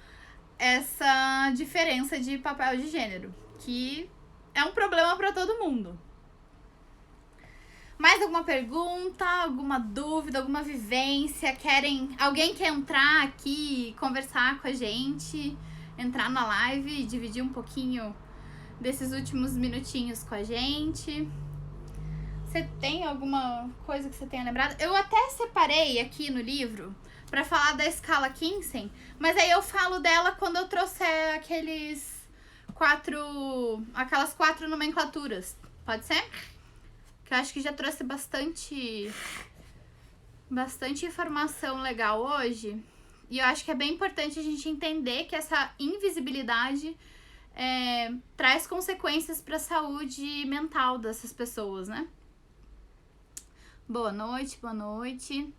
essa diferença de papel de gênero, que é um problema pra todo mundo. Mais alguma pergunta, alguma dúvida, alguma vivência? Alguém quer entrar aqui e conversar com a gente? Entrar na live e dividir um pouquinho desses últimos minutinhos com a gente? Você tem alguma coisa que você tenha lembrado? Eu até separei aqui no livro pra falar da escala Kinsey, mas aí eu falo dela quando eu trouxer aquelas 4 nomenclaturas. Pode ser? Que eu acho que já trouxe bastante informação legal hoje. E eu acho que é bem importante a gente entender que essa invisibilidade traz consequências para a saúde mental dessas pessoas, né? Boa noite, boa noite.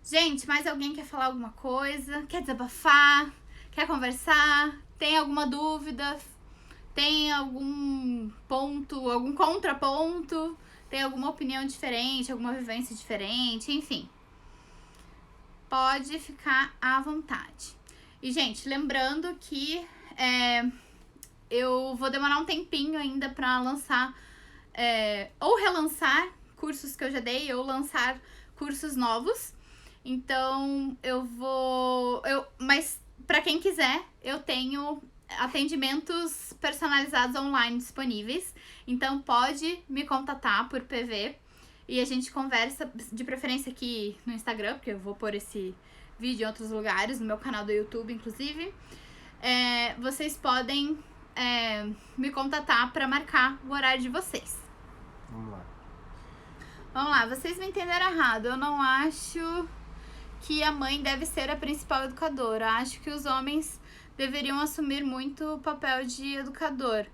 Gente, mais alguém quer falar alguma coisa? Quer desabafar? Quer conversar? Tem alguma dúvida? Tem algum ponto, algum contraponto? Tem alguma opinião diferente, alguma vivência diferente, enfim. Pode ficar à vontade. E, gente, lembrando que eu vou demorar um tempinho ainda pra lançar, ou relançar cursos que eu já dei, ou lançar cursos novos. Então, mas pra quem quiser, eu tenho atendimentos personalizados online disponíveis. Então pode me contatar por PV e a gente conversa, de preferência aqui no Instagram, porque eu vou pôr esse vídeo em outros lugares, no meu canal do YouTube, inclusive. Vocês podem me contatar para marcar o horário de vocês. Vamos lá, vocês me entenderam errado. Eu não acho que a mãe deve ser a principal educadora. Acho que os homens deveriam assumir muito o papel de educador.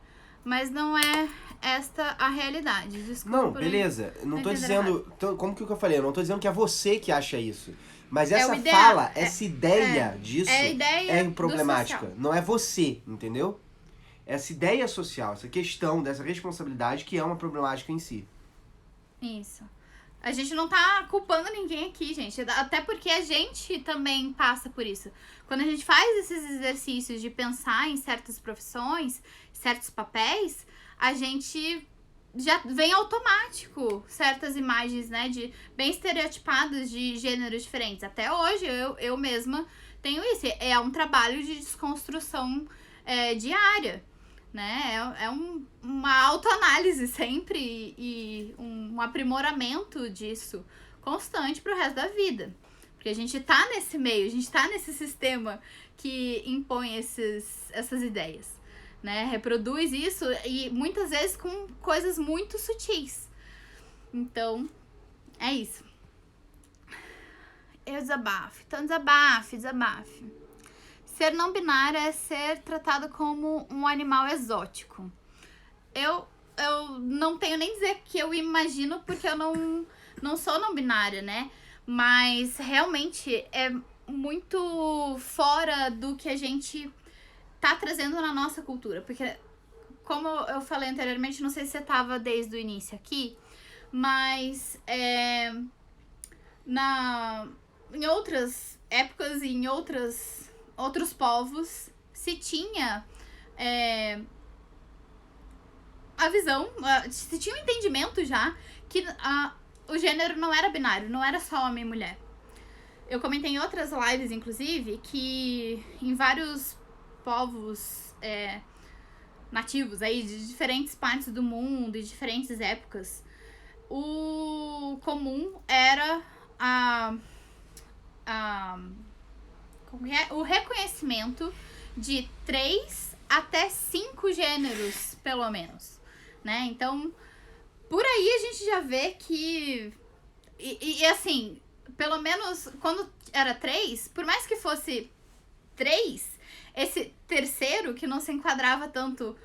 Mas não é esta a realidade. Desculpa. Não, beleza. Não tô dizendo... Como que eu falei? Eu não tô dizendo que é você que acha isso. Mas essa fala, essa ideia disso é problemática. Não é você, entendeu? Essa ideia social, essa questão dessa responsabilidade que é uma problemática em si. Isso. A gente não tá culpando ninguém aqui, gente. Até porque a gente também passa por isso. Quando a gente faz esses exercícios de pensar em certas profissões, certos papéis, a gente já vem automático certas imagens, né, bem estereotipadas de gêneros diferentes. Até hoje, eu mesma tenho isso. É um trabalho de desconstrução diária. Né? Uma autoanálise sempre e um aprimoramento disso constante pro resto da vida. Porque a gente tá nesse meio, a gente tá nesse sistema que impõe essas ideias, né? Reproduz isso e muitas vezes com coisas muito sutis. Então, é isso. Eu desabafo. Então, desabafe. Ser não binário é ser tratado como um animal exótico. Eu não tenho nem dizer que eu imagino, porque eu não sou não binária, né? Mas realmente é muito fora do que a gente tá trazendo na nossa cultura. Porque, como eu falei anteriormente, não sei se você tava desde o início aqui, mas em outras épocas e em outros povos se tinha a visão, se tinha um entendimento já que o gênero não era binário, não era só homem e mulher. Eu comentei em outras lives, inclusive, que em vários povos nativos aí de diferentes partes do mundo e diferentes épocas, o comum era o reconhecimento de 3 até 5 gêneros, pelo menos, né? Então, por aí a gente já vê que... E assim, pelo menos quando era 3, por mais que fosse 3, esse terceiro, que não se enquadrava tanto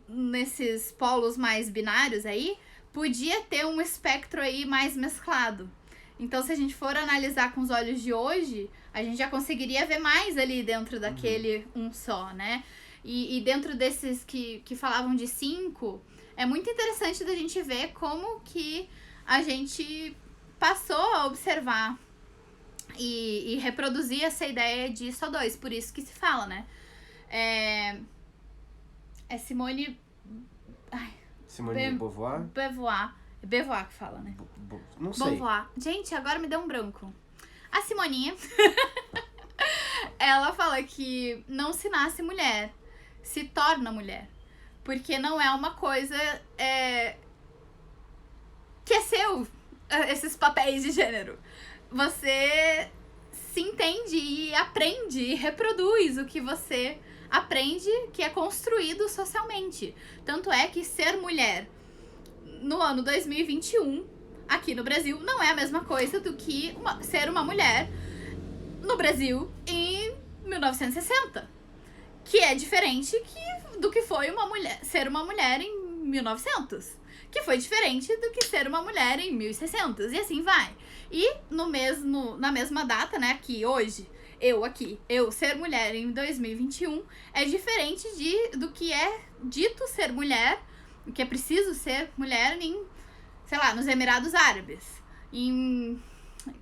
nesses polos mais binários aí, podia ter um espectro aí mais mesclado. Então, se a gente for analisar com os olhos de hoje, a gente já conseguiria ver mais ali dentro daquele um só, né? E dentro desses que falavam de 5, é muito interessante da gente ver como que a gente passou a observar e reproduzir essa ideia de só 2. Por isso que se fala, né? É Simone... Simone de Beauvoir? Beauvoir que fala, né? Não sei. Beauvoir. Gente, agora me deu um branco. A Simoninha, ela fala que não se nasce mulher, se torna mulher. Porque não é uma coisa que é seu, esses papéis de gênero. Você se entende e aprende e reproduz o que você aprende, que é construído socialmente. Tanto é que ser mulher no ano 2021, aqui no Brasil, não é a mesma coisa do que ser uma mulher no Brasil em 1960. Que é diferente do que foi ser uma mulher em 1900. Que foi diferente do que ser uma mulher em 1600. E assim vai. E na mesma data, né, aqui, hoje, eu ser mulher em 2021 é diferente do que é dito ser mulher, o que é preciso ser mulher em, sei lá, nos Emirados Árabes,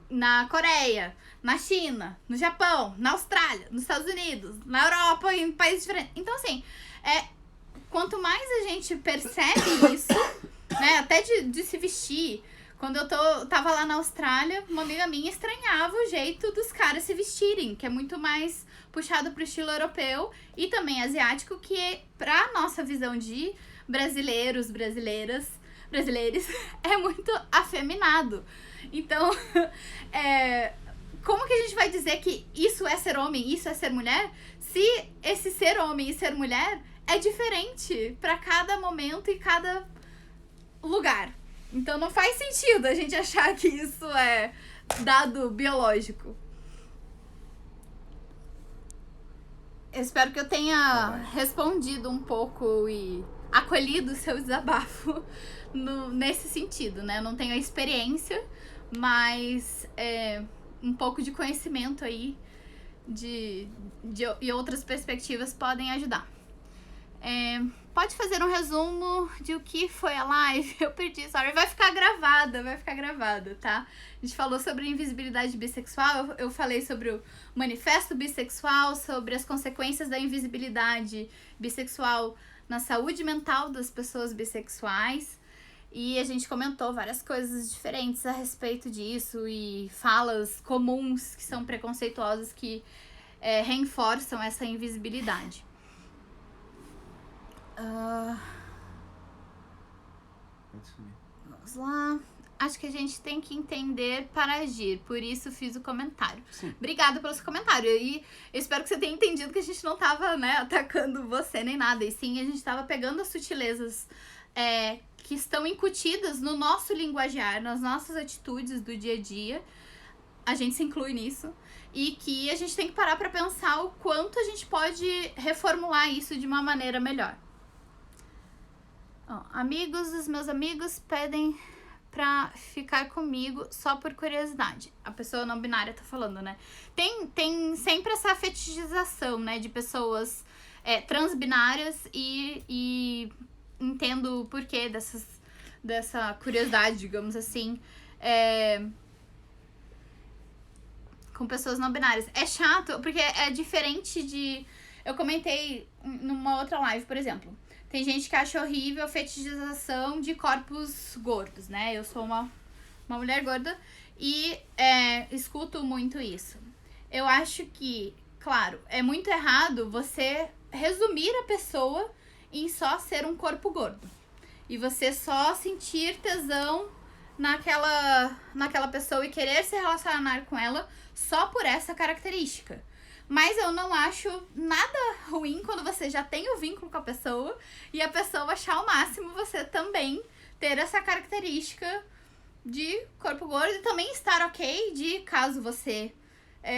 na Coreia, na China, no Japão, na Austrália, nos Estados Unidos, na Europa, em países diferentes. Então, assim, quanto mais a gente percebe isso, né, até de se vestir. Quando eu tava lá na Austrália, uma amiga minha estranhava o jeito dos caras se vestirem, que é muito mais puxado pro estilo europeu e também asiático, que pra nossa visão de brasileiros, brasileiras, é muito afeminado. Então, como que a gente vai dizer que isso é ser homem, isso é ser mulher, se esse ser homem e ser mulher é diferente pra cada momento e cada lugar? Então não faz sentido a gente achar que isso é dado biológico. Eu espero que eu tenha respondido um pouco e acolhido o seu desabafo nesse sentido, né? Eu não tenho a experiência, mas um pouco de conhecimento aí e outras perspectivas podem ajudar. Pode fazer um resumo de o que foi a live? Eu perdi, sorry. Vai ficar gravada, tá? A gente falou sobre invisibilidade bissexual, eu falei sobre o manifesto bissexual, sobre as consequências da invisibilidade bissexual na saúde mental das pessoas bissexuais. E a gente comentou várias coisas diferentes a respeito disso e falas comuns que são preconceituosas que reforçam essa invisibilidade. Vamos lá. Acho que a gente tem que entender para agir, por isso fiz o comentário. Sim. Obrigada pelo seu comentário. E eu espero que você tenha entendido que a gente não tava, né, atacando você nem nada. E sim, a gente tava pegando as sutilezas que estão incutidas no nosso linguajar, nas nossas atitudes do dia a dia. A gente se inclui nisso. E que a gente tem que parar para pensar o quanto a gente pode reformular isso de uma maneira melhor. Os meus amigos pedem pra ficar comigo só por curiosidade. A pessoa não binária tá falando, né? Tem sempre essa fetichização, né? De pessoas transbinárias e entendo o porquê dessa curiosidade, digamos assim, com pessoas não binárias. É chato, porque é diferente de... Eu comentei numa outra live, por exemplo. Tem gente que acha horrível a fetichização de corpos gordos, né? Eu sou uma mulher gorda e escuto muito isso. Eu acho que, claro, é muito errado você resumir a pessoa em só ser um corpo gordo. E você só sentir tesão naquela pessoa e querer se relacionar com ela só por essa característica. Mas eu não acho nada ruim quando você já tem o vínculo com a pessoa e a pessoa achar o máximo você também ter essa característica de corpo gordo e também estar ok de, caso você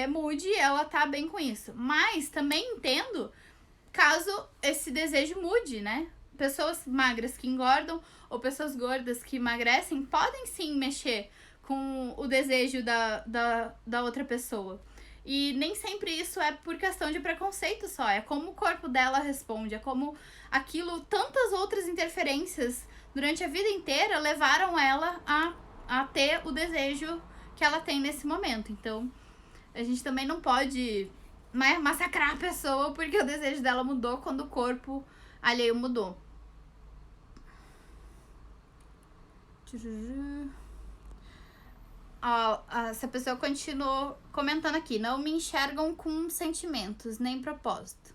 mude, ela tá bem com isso. Mas também entendo caso esse desejo mude, né? Pessoas magras que engordam ou pessoas gordas que emagrecem podem sim mexer com o desejo da outra pessoa. E nem sempre isso é por questão de preconceito só, é como o corpo dela responde, é como aquilo, tantas outras interferências durante a vida inteira levaram ela a ter o desejo que ela tem nesse momento. Então, a gente também não pode massacrar a pessoa porque o desejo dela mudou quando o corpo alheio mudou. Essa pessoa continuou comentando aqui. Não me enxergam com sentimentos, nem propósito.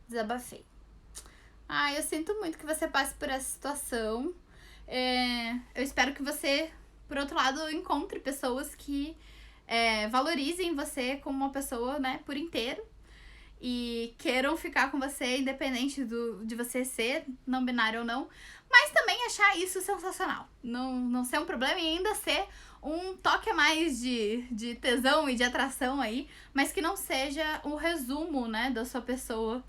Desabafei. Eu sinto muito que você passe por essa situação. Eu espero que você, por outro lado, encontre pessoas que valorizem você como uma pessoa, né, por inteiro. E queiram ficar com você, independente de você ser não binário ou não. Mas também achar isso sensacional. Não ser um problema e ainda ser um toque a mais de tesão e de atração aí. Mas que não seja o resumo, né, da sua pessoa.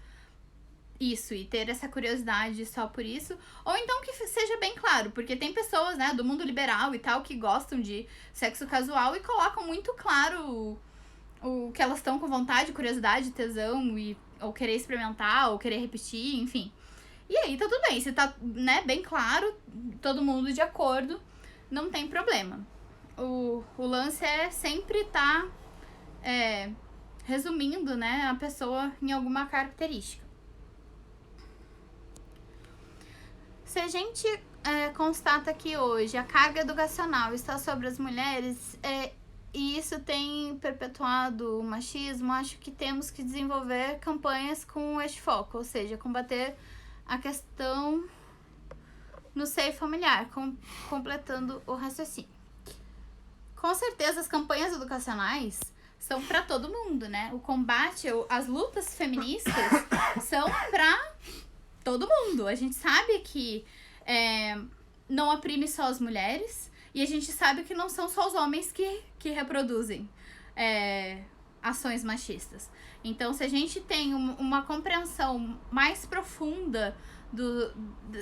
Isso, e ter essa curiosidade só por isso. Ou então que seja bem claro. Porque tem pessoas, né, do mundo liberal e tal, que gostam de sexo casual e colocam muito claro o que elas estão com vontade, curiosidade, tesão, ou querer experimentar, ou querer repetir, enfim. E aí tá tudo bem, se tá, né, bem claro, todo mundo de acordo, não tem problema. O lance é sempre tá resumindo, né, a pessoa em alguma característica. Se a gente constata que hoje a carga educacional está sobre as mulheres, e isso tem perpetuado o machismo, acho que temos que desenvolver campanhas com este foco, ou seja, combater a questão no seio familiar, completando o raciocínio. Com certeza, as campanhas educacionais são para todo mundo, né? O combate, as lutas feministas são para todo mundo. A gente sabe que não oprime só as mulheres, e a gente sabe que não são só os homens que reproduzem ações machistas. Então, se a gente tem uma compreensão mais profunda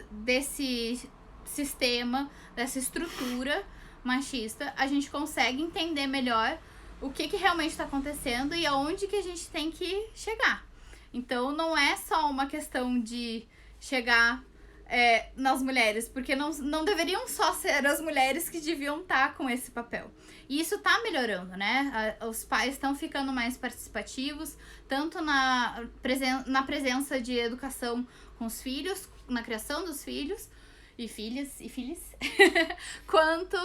desse sistema, dessa estrutura machista, a gente consegue entender melhor o que realmente está acontecendo e aonde que a gente tem que chegar. Então, não é só uma questão de chegar nas mulheres, porque não deveriam só ser as mulheres que deviam estar com esse papel. E isso tá melhorando, né? Os pais estão ficando mais participativos, tanto na presença de educação com os filhos, na criação dos filhos e filhas, quanto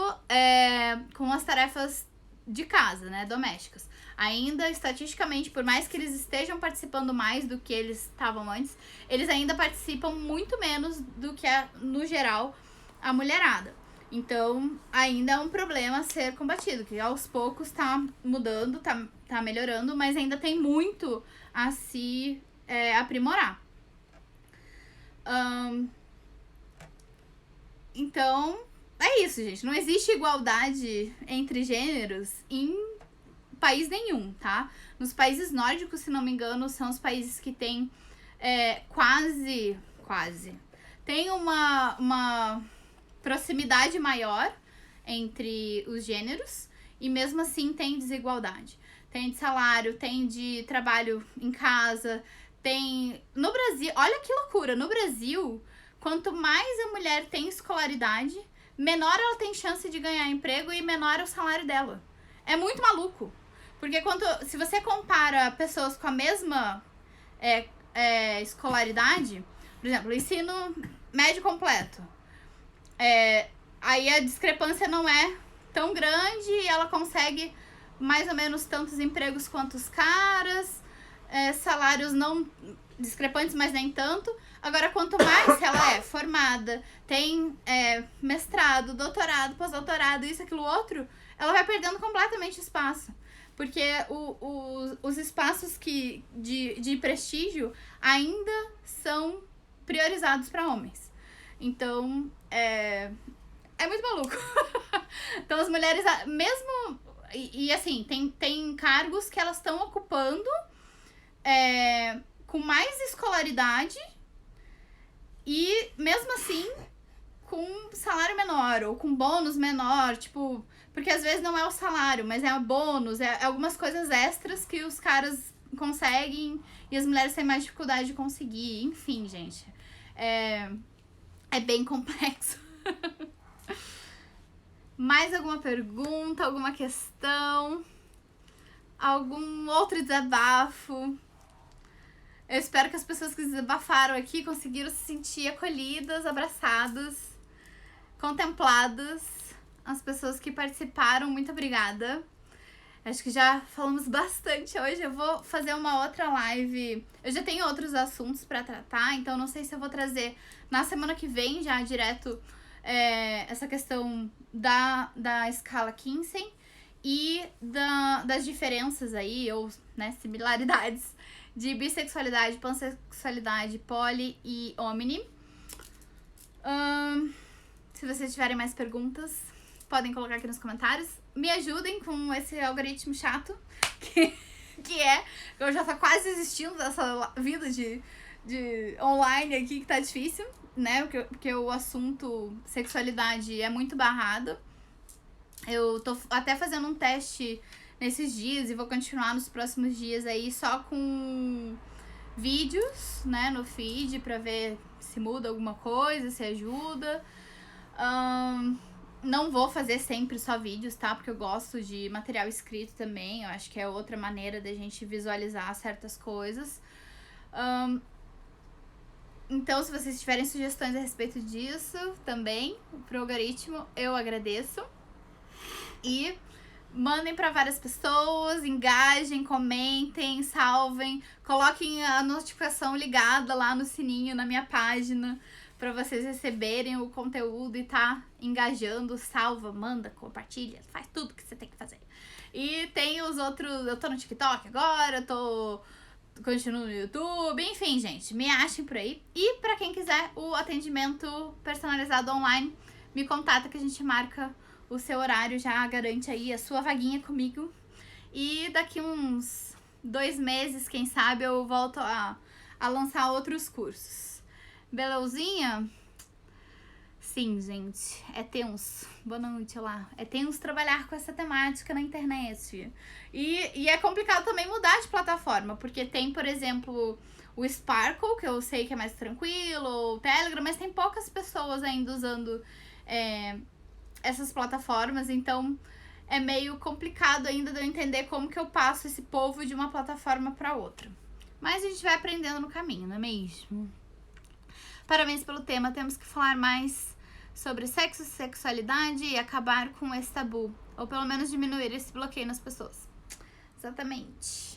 com as tarefas de casa, né, domésticas. Ainda, estatisticamente, por mais que eles estejam participando mais do que eles estavam antes, eles ainda participam muito menos do que, no geral, a mulherada. Então, ainda é um problema a ser combatido, que aos poucos tá mudando, tá melhorando, mas ainda tem muito a se aprimorar. Então, é isso, gente. Não existe igualdade entre gêneros em país nenhum, tá? Nos países nórdicos, se não me engano, são os países que têm quase tem uma proximidade maior entre os gêneros e mesmo assim tem desigualdade. Tem de salário, tem de trabalho em casa, tem... No Brasil, olha que loucura, no Brasil, quanto mais a mulher tem escolaridade, menor ela tem chance de ganhar emprego e menor é o salário dela. É muito maluco. Porque se você compara pessoas com a mesma escolaridade, por exemplo, ensino médio completo, aí a discrepância não é tão grande e ela consegue mais ou menos tantos empregos quanto os caras, salários não discrepantes, mas nem tanto. Agora, quanto mais ela é formada, tem mestrado, doutorado, pós-doutorado, isso, aquilo, outro, ela vai perdendo completamente espaço. Porque os espaços de prestígio ainda são priorizados para homens. Então, é muito maluco. Então, as mulheres, mesmo... E assim, tem cargos que elas estão ocupando com mais escolaridade e, mesmo assim, com salário menor ou com bônus menor, tipo... Porque às vezes não é o salário, mas é o bônus, é algumas coisas extras que os caras conseguem e as mulheres têm mais dificuldade de conseguir. Enfim, gente, é bem complexo. Mais alguma pergunta, alguma questão? Algum outro desabafo? Eu espero que as pessoas que desabafaram aqui conseguiram se sentir acolhidas, abraçadas, contempladas. As pessoas que participaram, muito obrigada. Acho que já falamos bastante hoje. Eu vou fazer uma outra live. Eu já tenho outros assuntos pra tratar, então não sei se eu vou trazer na semana que vem já direto essa questão da escala Kinsey e das diferenças aí, ou similaridades de bissexualidade, pansexualidade, poli e omni. Se vocês tiverem mais perguntas, podem colocar aqui nos comentários. Me ajudem com esse algoritmo chato, que eu já tô quase desistindo dessa vida de online aqui, que tá difícil, né? Porque o assunto sexualidade é muito barrado. Eu tô até fazendo um teste nesses dias e vou continuar nos próximos dias aí só com vídeos, né, no feed, pra ver se muda alguma coisa, se ajuda. Não vou fazer sempre só vídeos, tá? Porque eu gosto de material escrito também. Eu acho que é outra maneira da gente visualizar certas coisas. Então, se vocês tiverem sugestões a respeito disso também, pro algoritmo, eu agradeço. E mandem para várias pessoas, engajem, comentem, salvem, coloquem a notificação ligada lá no sininho na minha página, para vocês receberem o conteúdo e tá engajando, salva, manda, compartilha, faz tudo que você tem que fazer. E tem os outros, eu tô no TikTok agora, continuo no YouTube, enfim, gente, me achem por aí. E pra quem quiser o atendimento personalizado online, me contata que a gente marca o seu horário, já garante aí a sua vaguinha comigo. E daqui uns 2 meses, quem sabe, eu volto a lançar outros cursos. Belezinha? Sim, gente, é tenso. Boa noite, lá. É tenso trabalhar com essa temática na internet. E é complicado também mudar de plataforma, porque tem, por exemplo, o Sparkle, que eu sei que é mais tranquilo, o Telegram, mas tem poucas pessoas ainda usando essas plataformas, então é meio complicado ainda de eu entender como que eu passo esse povo de uma plataforma para outra. Mas a gente vai aprendendo no caminho, não é mesmo? Parabéns pelo tema, temos que falar mais sobre sexo e sexualidade e acabar com esse tabu, ou pelo menos diminuir esse bloqueio nas pessoas. Exatamente.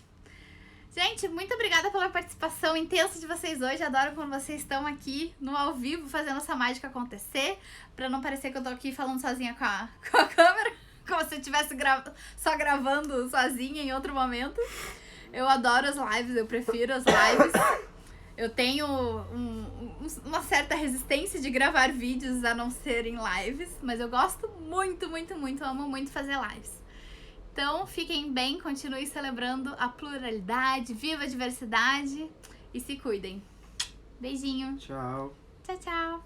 Gente, muito obrigada pela participação intensa de vocês hoje. Adoro quando vocês estão aqui no ao vivo fazendo essa mágica acontecer, pra não parecer que eu tô aqui falando sozinha com a câmera, como se eu estivesse só gravando sozinha em outro momento. Eu adoro as lives, eu prefiro as lives. Eu tenho uma certa resistência de gravar vídeos a não serem lives, mas eu gosto muito, muito, muito, amo muito fazer lives. Então, fiquem bem, continuem celebrando a pluralidade, viva a diversidade e se cuidem. Beijinho. Tchau. Tchau, tchau.